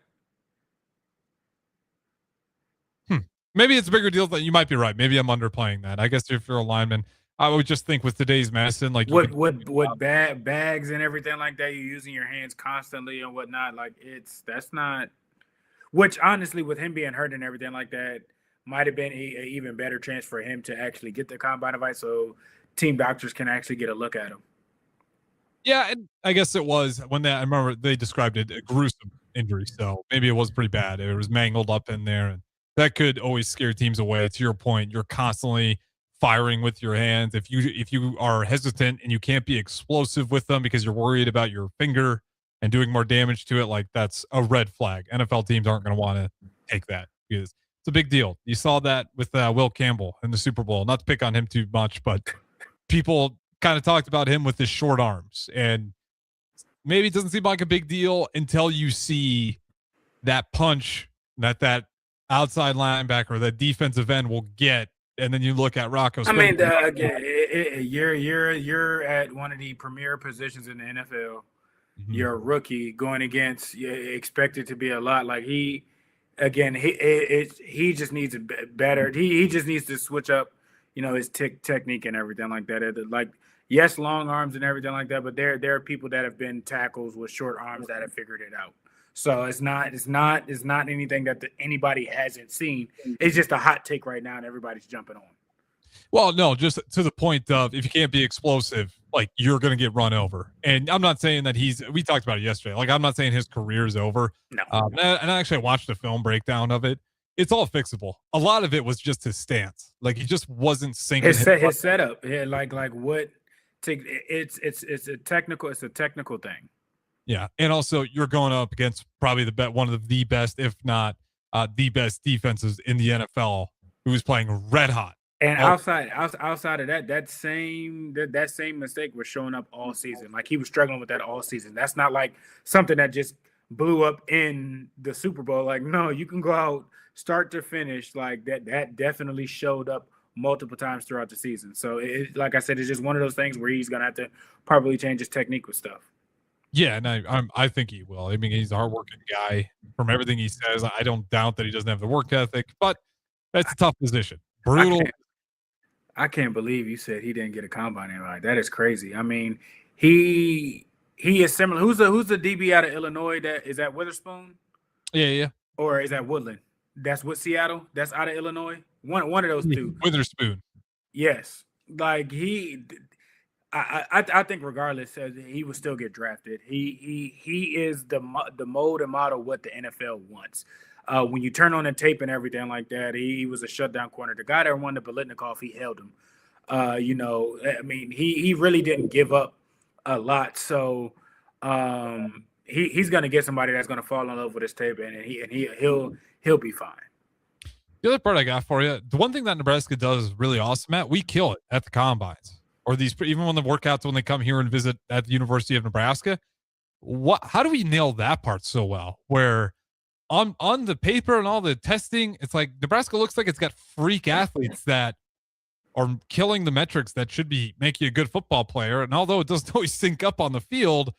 Maybe it's a bigger deal that you might be right. Maybe I'm underplaying that. I guess if you're a lineman, I would just think with today's medicine, like what bags and everything like that, you're using your hands constantly and whatnot. Like that's not. Which honestly, with him being hurt and everything like that, might have been an even better chance for him to actually get the combine invite, so team doctors can actually get a look at him. Yeah, and I guess it was I remember they described it a gruesome injury, so maybe it was pretty bad. It was mangled up in there, and that could always scare teams away. To your point, you're constantly firing with your hands. If you are hesitant and you can't be explosive with them because you're worried about your finger and doing more damage to it, like that's a red flag. NFL teams aren't going to want to take that because it's a big deal. You saw that with Will Campbell in the Super Bowl. Not to pick on him too much, but people kind of talked about him with his short arms, and maybe it doesn't seem like a big deal until you see that punch that outside linebacker, that defensive end will get, and then you look at Rocco. I mean, again, you're at one of the premier positions in the NFL. Mm-hmm. You're a rookie going against expected to be a lot. Like he just needs a better. He just needs to switch up, his technique and everything like that. Like yes, long arms and everything like that, but there are people that have been tackles with short arms that have figured it out. So it's not anything that anybody hasn't seen. It's just a hot take right now, and everybody's jumping on. Well, no, just to the point of if you can't be explosive, like you're going to get run over. And I'm not saying that we talked about it yesterday. Like I'm not saying his career's over. No. And actually I watched a film breakdown of it. It's all fixable. A lot of it was just his stance. Like he just wasn't sinking. His setup. Yeah, like what? It's a technical thing. Yeah, and also you're going up against probably one of the best, if not the best defenses in the NFL, who's playing red hot. And outside of that same mistake was showing up all season. Like he was struggling with that all season. That's not like something that just blew up in the Super Bowl. Like no, you can go out start to finish. Like that definitely showed up multiple times throughout the season. So like I said, it's just one of those things where he's gonna have to probably change his technique with stuff. Yeah, and I think he will. I mean, he's a hardworking guy. From everything he says, I don't doubt that he doesn't have the work ethic, but that's a tough position. Brutal. I can't believe you said he didn't get a combine invite. That is crazy. I mean, he is similar. Who's the DB out of Illinois? Is that Witherspoon? Yeah. Or is that Woodland? That's what Seattle. That's out of Illinois. One of those two. Witherspoon. Yes, like I think regardless, he will still get drafted. He is the mold and model what the NFL wants. When you turn on the tape and everything like that, he was a shutdown corner. The guy that won the Biletnikoff, he held him. I mean, he really didn't give up a lot. So he's going to get somebody that's going to fall in love with his tape, and he'll be fine. The other part I got for you, the one thing that Nebraska does really awesome at, we kill it at the combines. Or even when the workouts, when they come here and visit at the University of Nebraska, how do we nail that part so well? Where on the paper and all the testing, it's like Nebraska looks like it's got freak athletes that are killing the metrics that should be making you a good football player. And although it doesn't always sync up on the field,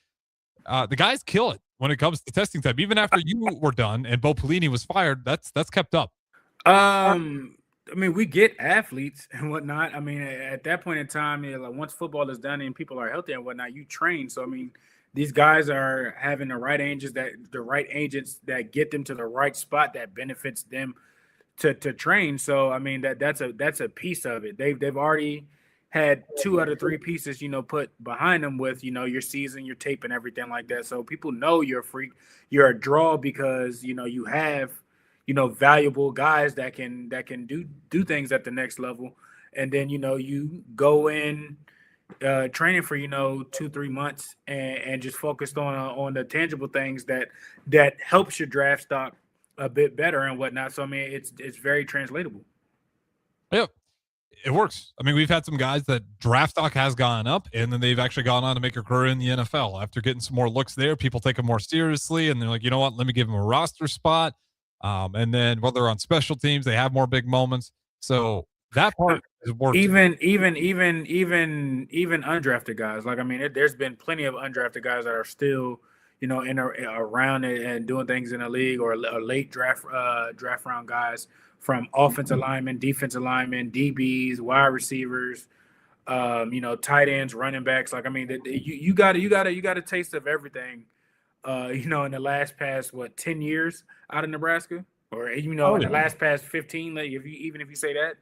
the guys kill it when it comes to testing time. Even after you were done and Bo Pelini was fired, that's kept up. I mean, we get athletes and whatnot. I mean, at that point in time, like once football is done and people are healthy and whatnot, you train. So I mean, these guys are having the right agents that get them to the right spot that benefits them to train. So I mean, that's a piece of it. They've already had 2 out of 3 pieces, put behind them with, your season, your tape and everything like that. So people know you're a freak, you're a draw because, you have, valuable guys that can do things at the next level. And then, you go in training for, 2-3 months and just focused on the tangible things that helps your draft stock a bit better and whatnot. So, I mean, it's very translatable. Yep. It works. I mean, we've had some guys that draft stock has gone up and then they've actually gone on to make a career in the NFL after getting some more looks there. People take them more seriously and they're like, you know what, let me give them a roster spot. And then while they're on special teams, they have more big moments. So that part is working. Even undrafted guys. Like, I mean, there's been plenty of undrafted guys that are still, around and doing things in the league, or late draft round guys from offensive linemen, defensive linemen, DBs, wide receivers, tight ends, running backs. Like, I mean, you got a taste of everything. In the last past 10 years out of Nebraska, or in the last past 15, like if you say that.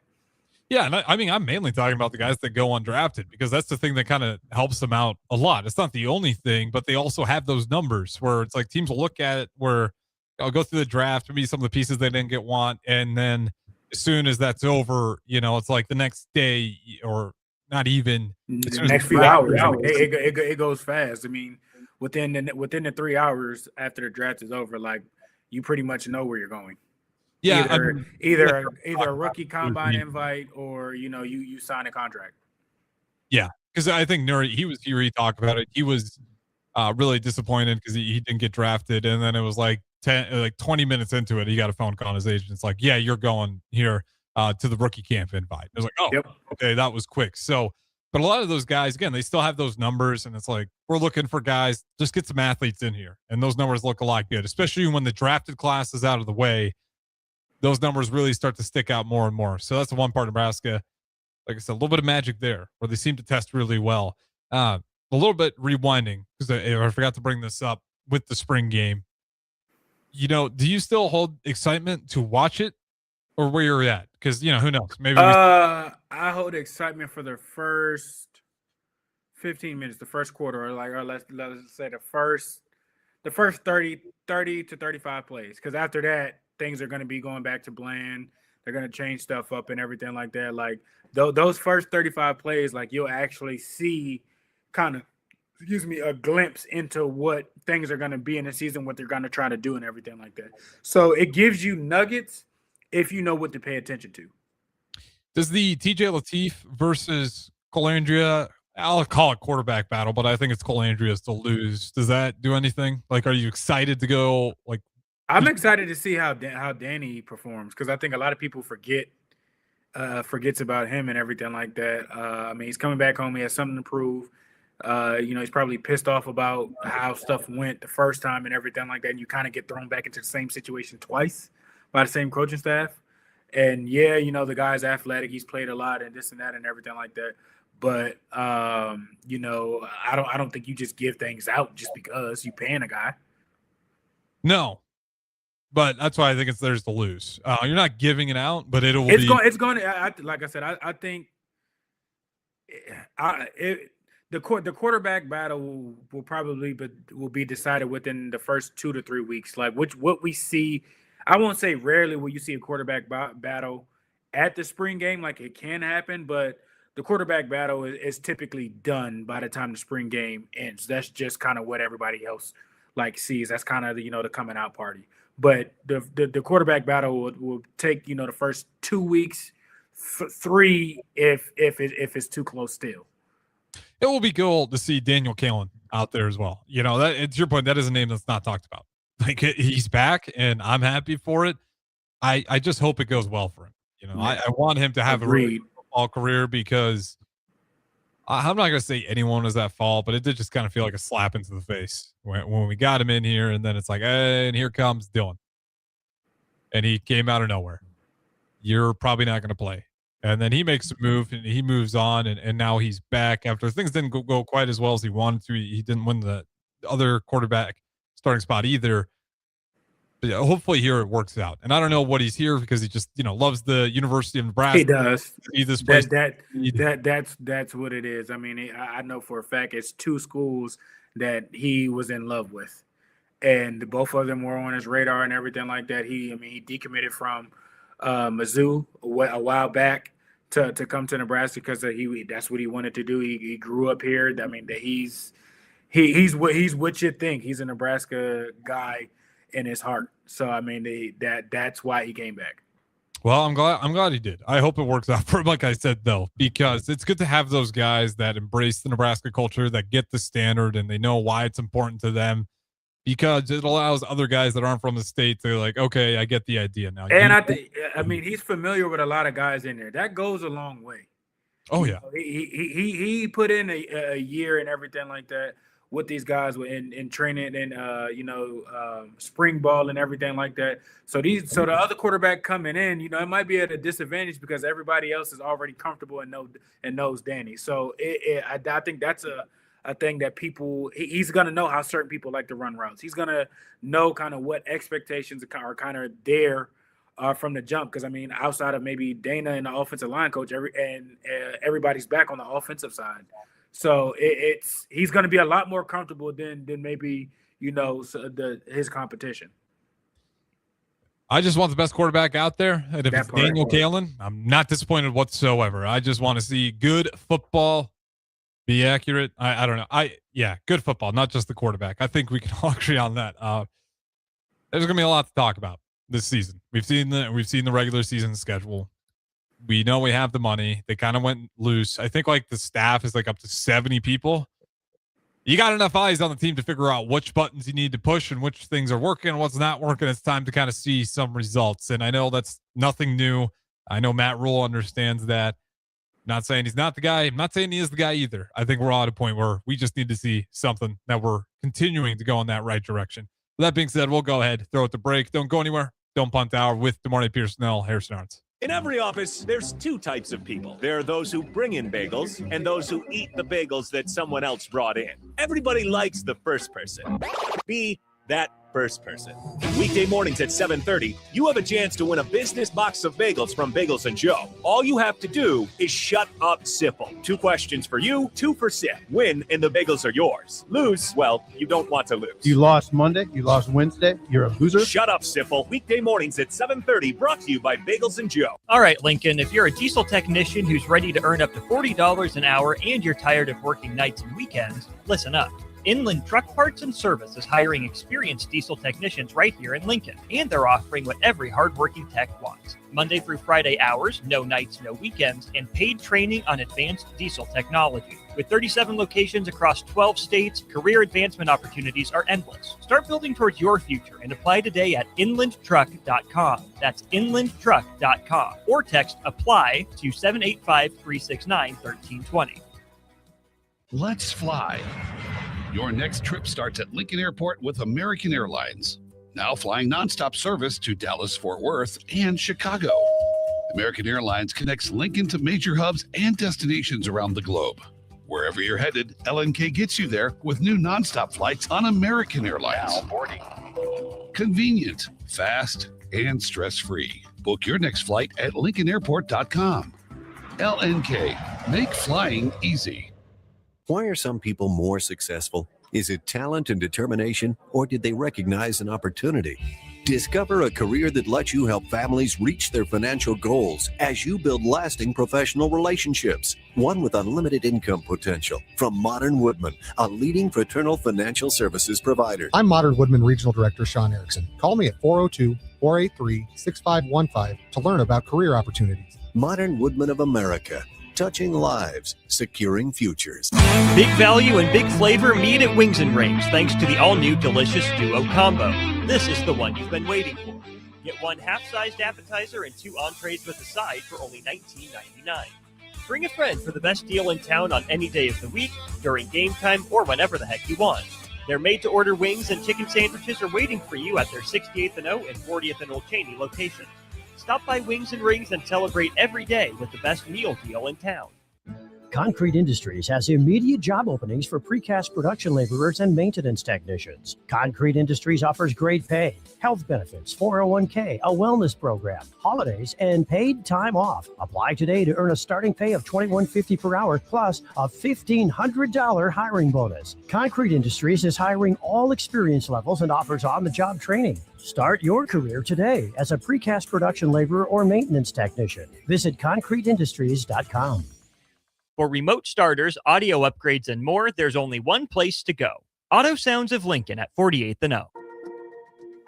Yeah, and I mean, I'm mainly talking about the guys that go undrafted because that's the thing that kind of helps them out a lot. It's not the only thing, but they also have those numbers where it's like teams will look at it where I'll go through the draft, maybe some of the pieces they didn't want, and then as soon as that's over, it's like the next day or not even the next few hours. It goes fast. I mean, within the 3 hours after the draft is over, like you pretty much know where you're going. Yeah, either a rookie combine invite or you sign a contract. Yeah, because I think Nuri, he was here. He talked about it. He was really disappointed because he didn't get drafted, and then it was like 20 minutes into it, he got a phone call on his agent. It's like, yeah, you're going here to the rookie camp invite. It was like, oh, yep. Okay, that was quick. So, but a lot of those guys, again, they still have those numbers, and it's like we're looking for guys. Just get some athletes in here, and those numbers look a lot good, especially when the drafted class is out of the way. Those numbers really start to stick out more and more. So that's the one part of Nebraska. Like I said, a little bit of magic there where they seem to test really well. A little bit rewinding because I forgot to bring this up with the spring game. Do you still hold excitement to watch it or where you're at? Because, who knows? Maybe I hold excitement for the first 15 minutes, the first quarter, or let's say the first 30 to 35 plays. Because after that, things are going to be going back to bland. They're going to change stuff up and everything like that. Like those first 35 plays, like you'll actually see kind of, a glimpse into what things are going to be in the season, what they're going to try to do and everything like that. So it gives you nuggets if you know what to pay attention to. Does the TJ Lateef versus Colandrea, I'll call it quarterback battle, but I think it's Colandrea's to lose. Does that do anything? Like, are you excited to go like, I'm excited to see how Danny performs because I think a lot of people forgets about him and everything like that. I mean, he's coming back home. He has something to prove. He's probably pissed off about how stuff went the first time and everything like that. And you kind of get thrown back into the same situation twice by the same coaching staff. And yeah, the guy's athletic. He's played a lot and this and that and everything like that. But I don't think you just give things out just because you paying a guy. No. But that's why I think it's theirs to lose. You're not giving it out, but it's going to, like I said, I think the quarterback battle will probably be decided within the first 2 to 3 weeks. Like what we see, I won't say rarely will you see a quarterback battle at the spring game. Like it can happen, but the quarterback battle is typically done by the time the spring game ends. That's just kind of what everybody else sees. That's kind of the coming out party. But the quarterback battle will take the first 2 weeks, 3 if it's too close still. It will be cool to see Daniel Kalen out there as well. That it's your point. That is a name that's not talked about. Like, he's back, and I'm happy for it. I just hope it goes well for him. You know, I want him to have a really good football career, because I'm not going to say anyone was at fault, but it did just kind of feel like a slap into the face when we got him in here, and then it's like, hey, and here comes Dylan. And he came out of nowhere. You're probably not going to play. And then he makes a move, and he moves on, and now he's back after things didn't go quite as well as he wanted to. He didn't win the other quarterback starting spot either. But hopefully here it works out. And I don't know what he's here because he just, loves the University of Nebraska. He does. This place. That's what it is. I mean, I know for a fact it's two schools that he was in love with, and both of them were on his radar and everything like that. He decommitted from Mizzou a while back to come to Nebraska because that's what he wanted to do. He grew up here. I mean, that he's what you think. He's a Nebraska guy in his heart. So I mean, that's why he came back. Well, I'm glad he did. I hope it works out for him, like I said, though, because it's good to have those guys that embrace the Nebraska culture, that get the standard, and they know why it's important to them, because it allows other guys that aren't from the state to like, okay, I get the idea now. And I mean, he's familiar with a lot of guys in there. That goes a long way. Oh yeah, he put in a year and everything like that with these guys in training and spring ball and everything like that. So the other quarterback coming in, it might be at a disadvantage because everybody else is already comfortable and knows Danny. So I think that's a thing that he's going to know how certain people like to run routes. He's going to know kind of what expectations are kind of there from the jump. Because I mean, outside of maybe Dana and the offensive line coach, everybody's back on the offensive side. So he's going to be a lot more comfortable than maybe his competition. I just want the best quarterback out there, and if it's Daniel Kalen, I'm not disappointed whatsoever. I just want to see good football, be accurate. I don't know. Good football, not just the quarterback. I think we can all agree on that. There's going to be a lot to talk about this season. We've seen the regular season schedule. We know we have the money. They kind of went loose. I think like the staff is like up to 70 people. You got enough eyes on the team to figure out which buttons you need to push and which things are working and what's not working. It's time to kind of see some results. And I know that's nothing new. I know Matt Rule understands that. I'm not saying he's not the guy. I'm not saying he is the guy either. I think we're all at a point where we just need to see something that we're continuing to go in that right direction. With that being said, we'll go ahead, throw it the break. Don't go anywhere. Don't punt hour with DeMarne Pierson-El, Harrison Arns. In every office, there's two types of people. There are those who bring in bagels and those who eat the bagels that someone else brought in. Everybody likes the first person. Be that first person. Weekday mornings at 7:30, you have a chance to win a business box of bagels from Bagels & Joe. All you have to do is shut up, Sipple. 2 questions for you, 2 for Sip. Win, and the bagels are yours. Lose, well, you don't want to lose. You lost Monday, you lost Wednesday, you're a loser. Shut up, Sipple. Weekday mornings at 7:30, brought to you by Bagels & Joe. All right, Lincoln, if you're a diesel technician who's ready to earn up to $40 an hour and you're tired of working nights and weekends, listen up. Inland Truck Parts and Service is hiring experienced diesel technicians right here in Lincoln, and they're offering what every hardworking tech wants. Monday through Friday hours, no nights, no weekends, and paid training on advanced diesel technology. With 37 locations across 12 states, career advancement opportunities are endless. Start building towards your future and apply today at inlandtruck.com. That's inlandtruck.com. Or text APPLY to 785-369-1320. Let's fly. Your next trip starts at Lincoln Airport with American Airlines, now flying nonstop service to Dallas, Fort Worth, and Chicago. American Airlines connects Lincoln to major hubs and destinations around the globe. Wherever you're headed, LNK gets you there with new nonstop flights on American Airlines. Now boarding. Convenient, fast, and stress-free. Book your next flight at LincolnAirport.com. LNK, make flying easy. Why are some people more successful? Is it talent and determination, or did they recognize an opportunity? Discover a career that lets you help families reach their financial goals as you build lasting professional relationships, one with unlimited income potential. From Modern Woodman, a leading fraternal financial services provider. I'm Modern Woodman Regional Director Sean Erickson. Call me at 402-483-6515 to learn about career opportunities. Modern Woodman of America. Touching lives, securing futures. Big value and big flavor meet at Wings and Rings thanks to the all-new Delicious Duo Combo. This is the one you've been waiting for. Get one half-sized appetizer and 2 entrees with a side for only $19.99. Bring a friend for the best deal in town on any day of the week, during game time, or whenever the heck you want. Their made-to-order wings and chicken sandwiches are waiting for you at their 68th and O and 40th and Old Cheney locations. Stop by Wings and Rings and celebrate every day with the best meal deal in town. Concrete Industries has immediate job openings for precast production laborers and maintenance technicians. Concrete Industries offers great pay, health benefits, 401k, a wellness program, holidays, and paid time off. Apply today to earn a starting pay of $21.50 per hour plus a $1,500 hiring bonus. Concrete Industries is hiring all experience levels and offers on-the-job training. Start your career today as a precast production laborer or maintenance technician. Visit concreteindustries.com. For remote starters, audio upgrades, and more, there's only one place to go. Auto Sounds of Lincoln at 48th and O.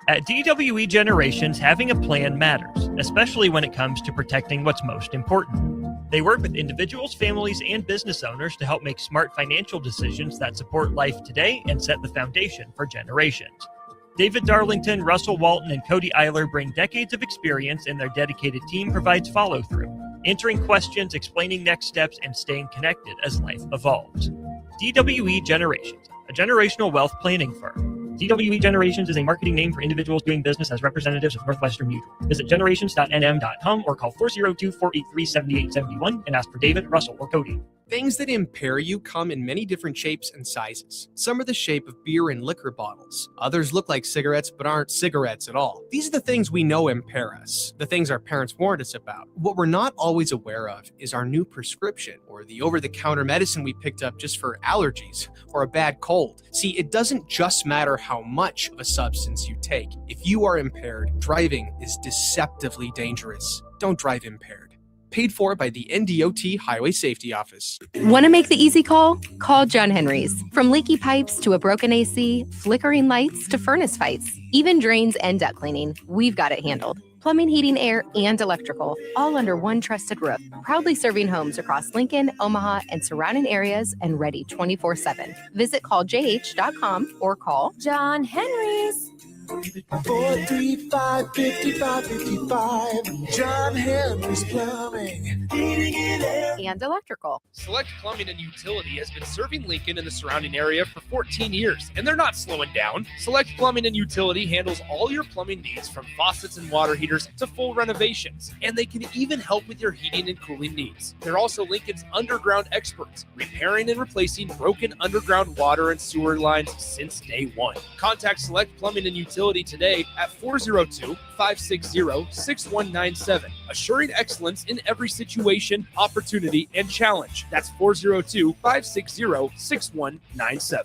At DWE Generations, having a plan matters, especially when it comes to protecting what's most important. They work with individuals, families, and business owners to help make smart financial decisions that support life today and set the foundation for generations. David Darlington, Russell Walton, and Cody Eiler bring decades of experience, and their dedicated team provides follow-through, answering questions, explaining next steps, and staying connected as life evolves. DWE Generations, a generational wealth planning firm. DWE Generations is a marketing name for individuals doing business as representatives of Northwestern Mutual. Visit generations.nm.com or call 402-483-7871 and ask for David, Russell, or Cody. Things that impair you come in many different shapes and sizes. Some are the shape of beer and liquor bottles. Others look like cigarettes but aren't cigarettes at all. These are the things we know impair us, the things our parents warned us about. What we're not always aware of is our new prescription or the over-the-counter medicine we picked up just for allergies or a bad cold. See, it doesn't just matter how much of a substance you take. If you are impaired, driving is deceptively dangerous. Don't drive impaired. Paid for by the NDOT Highway Safety Office. Want to make the easy call? Call John Henry's. From leaky pipes to a broken AC, flickering lights to furnace fights, even drains and duct cleaning, we've got it handled. Plumbing, heating, air, and electrical, all under one trusted roof. Proudly serving homes across Lincoln, Omaha, and surrounding areas, and ready 24/7. Visit calljh.com or call John Henry's. 435-5555. John Henry's Plumbing. And electrical. Select Plumbing and Utility has been serving Lincoln and the surrounding area for 14 years, and they're not slowing down. Select Plumbing and Utility handles all your plumbing needs, from faucets and water heaters to full renovations, and they can even help with your heating and cooling needs. They're also Lincoln's underground experts, repairing and replacing broken underground water and sewer lines since day one. Contact Select Plumbing and Utility today at 402-560-6197, assuring excellence in every situation, opportunity, and challenge. That's 402-560-6197.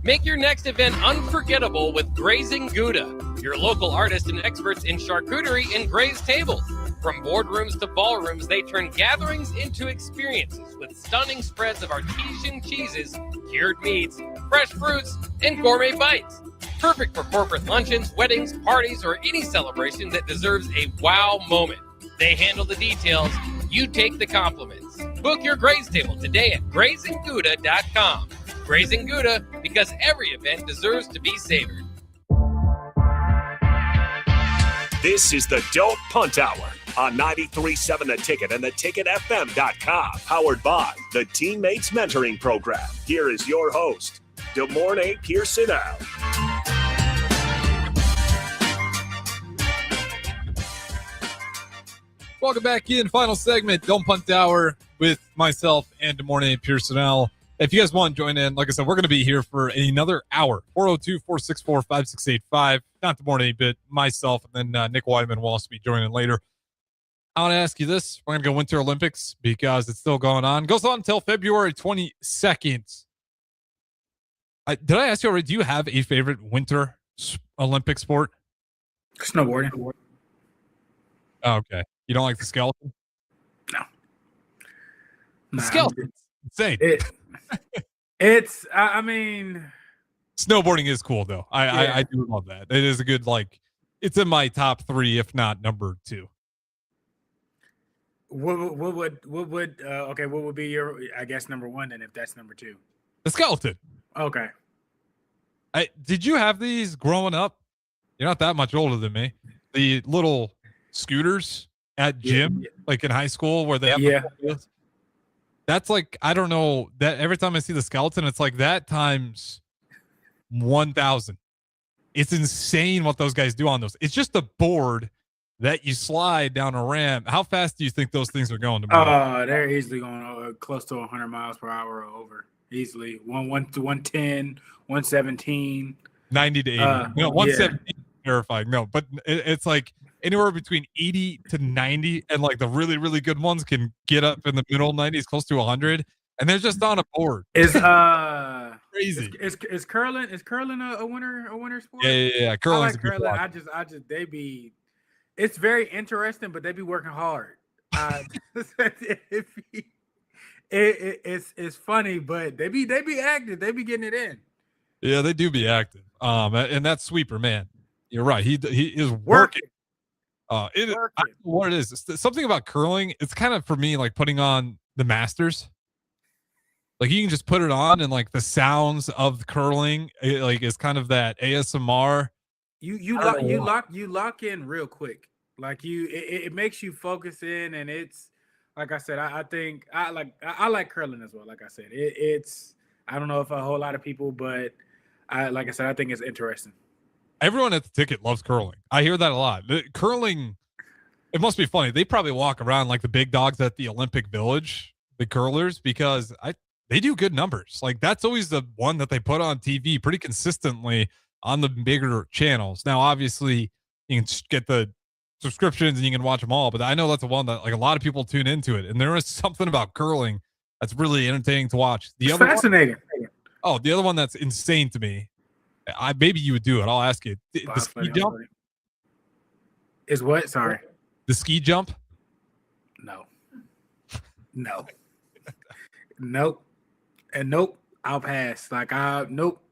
Make your next event unforgettable with Grazing Gouda, your local artists and experts in charcuterie and grazed tables. From boardrooms to ballrooms, they turn gatherings into experiences with stunning spreads of artesian cheeses, cured meats, fresh fruits, and gourmet bites. Perfect for corporate luncheons, weddings, parties, or any celebration that deserves a wow moment. They handle the details, you take the compliments. Book your graze table today at grazinggouda.com. Grazing Gouda, because every event deserves to be savored. This is the Don't Punt Hour on 93.7 The Ticket and theticketfm.com. Powered by the Teammates Mentoring Program. Here is your host, DeMornay Pierson-El. Welcome back in. Final segment, Don't Punt Hour with myself and DeMornay Pierson-El. If you guys want to join in, like I said, we're going to be here for another hour. 402-464-5685. Not DeMornay, but myself, and then Nick Weideman will also be joining later. I want to ask you this. We're going to go Winter Olympics because it's still going on. It goes on until February 22nd. Did I ask you already, do you have a favorite Winter Olympic sport? Snowboarding. Oh, okay. You don't like the skeleton? No. The skeleton's insane. It's, I mean... Snowboarding is cool, though. I do love that. It is a good, it's in my top 3, if not number 2. What would be your, I guess, number 1 then, if that's number 2? The skeleton. Okay. Did you have these growing up? You're not that much older than me. The little scooters at gym, like in high school, where they have the wheels. That's like, I don't know, that every time I see the skeleton, it's like that times 1,000. It's insane what those guys do on those. It's just a board that you slide down a ramp. How fast do you think those things are going tomorrow? They're easily going close to 100 miles per hour or over. Easily. 110, 117. 90 to 80. 117 is terrifying. No, but it's like anywhere between 80 to 90. And like the really, really good ones can get up in the middle 90s, close to 100. And they're just on a board. Is crazy. Is curling a winter sport? Yeah. Curling's I like curling. It's very interesting, but they be working hard. It's funny, but they be active. They be getting it in. Yeah, they do be active. And that sweeper, man, you're right. He is working. What it is. It's something about curling. It's kind of for me like putting on the Masters. Like you can just put it on, and like the sounds of curling, is kind of that ASMR. You lock in real quick. Like it makes you focus in, and it's like I said. I think I like curling as well. Like I said, it's I don't know if a whole lot of people, but I think it's interesting. Everyone at the ticket loves curling. I hear that a lot. Curling, it must be funny. They probably walk around like the big dogs at the Olympic Village, the curlers, because they do good numbers. Like that's always the one that they put on TV pretty consistently on the bigger channels. Now, obviously, you can get the subscriptions and you can watch them all, but I know that's the one that like a lot of people tune into it. And there is something about curling that's really entertaining to watch. It's fascinating. The other one that's insane to me, maybe you would do it. I'll ask you. The ski jump is what? Sorry. The ski jump? No. Nope. And nope. I'll pass. Nope.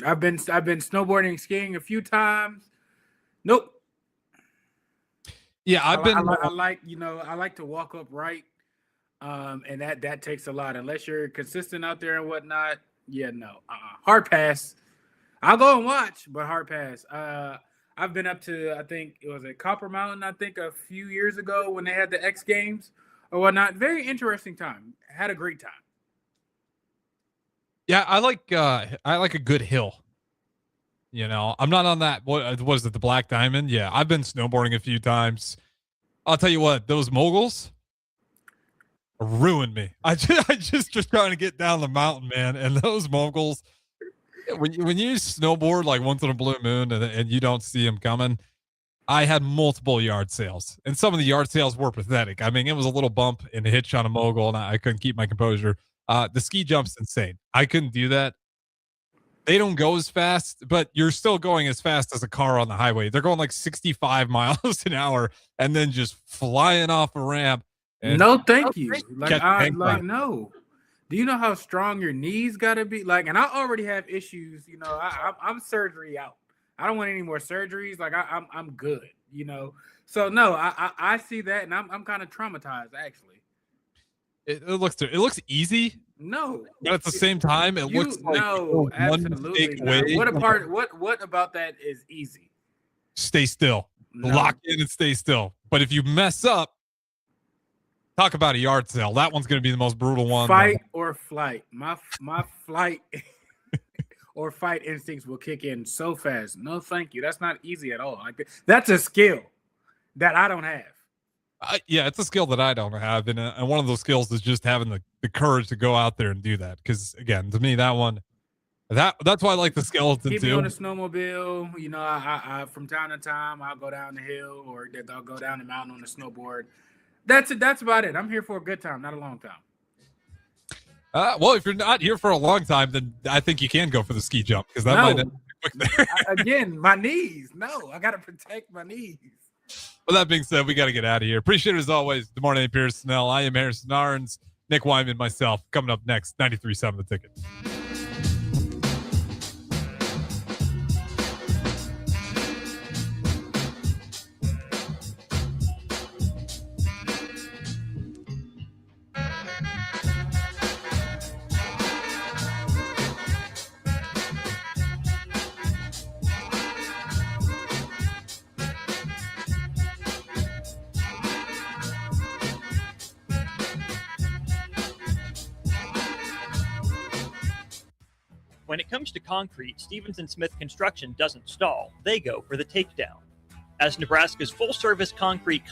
I've been snowboarding, skiing a few times. Nope. Yeah, I like to walk upright, and that takes a lot. Unless you're consistent out there and whatnot. Yeah, no. Hard pass. I'll go and watch, but hard pass. I've been up to, I think it was at Copper Mountain, I think a few years ago when they had the X Games or whatnot. Very interesting time. Had a great time. Yeah, I like a good hill. You know, I'm not on that. What is it? The Black Diamond? Yeah, I've been snowboarding a few times. I'll tell you what, those moguls ruined me. I just trying to get down the mountain, man. And those moguls, when you snowboard like once in a blue moon and you don't see them coming, I had multiple yard sales, and some of the yard sales were pathetic. I mean, it was a little bump and a hitch on a mogul, and I couldn't keep my composure. The ski jump's insane. I couldn't do that. They don't go as fast, but you're still going as fast as a car on the highway. They're going like 65 miles an hour and then just flying off a ramp. No, thank you. No. Do you know how strong your knees got to be? And I already have issues. You know, I'm surgery out. I don't want any more surgeries. I'm good. You know, so no, I see that, and I'm kind of traumatized actually. It looks easy. No, but at the same time, it looks like one mistake away. What about that is easy? Stay still, lock in, and stay still. But if you mess up, talk about a yard sale. That one's going to be the most brutal one. Fight or flight. My flight or fight instincts will kick in so fast. No, thank you. That's not easy at all. That's a skill that I don't have. Yeah, it's a skill that I don't have, and one of those skills is just having the courage to go out there and do that. Because again, to me, that's why I like the skeleton Keep too. Me on a snowmobile, you know, I from time to time I'll go down the hill or I'll go down the mountain on the snowboard. That's about it. I'm here for a good time, not a long time. Well, if you're not here for a long time, then I think you can go for the ski jump because that might end quick there. Again, my knees. No, I got to protect my knees. With that being said, we got to get out of here. Appreciate it as always. Good morning, Pierson-El. I am Harrison Arns, Nick Wyman, myself. Coming up next, 93.7 The Ticket. When it comes to concrete, Stevens & Smith Construction doesn't stall. They go for the takedown. As Nebraska's full-service concrete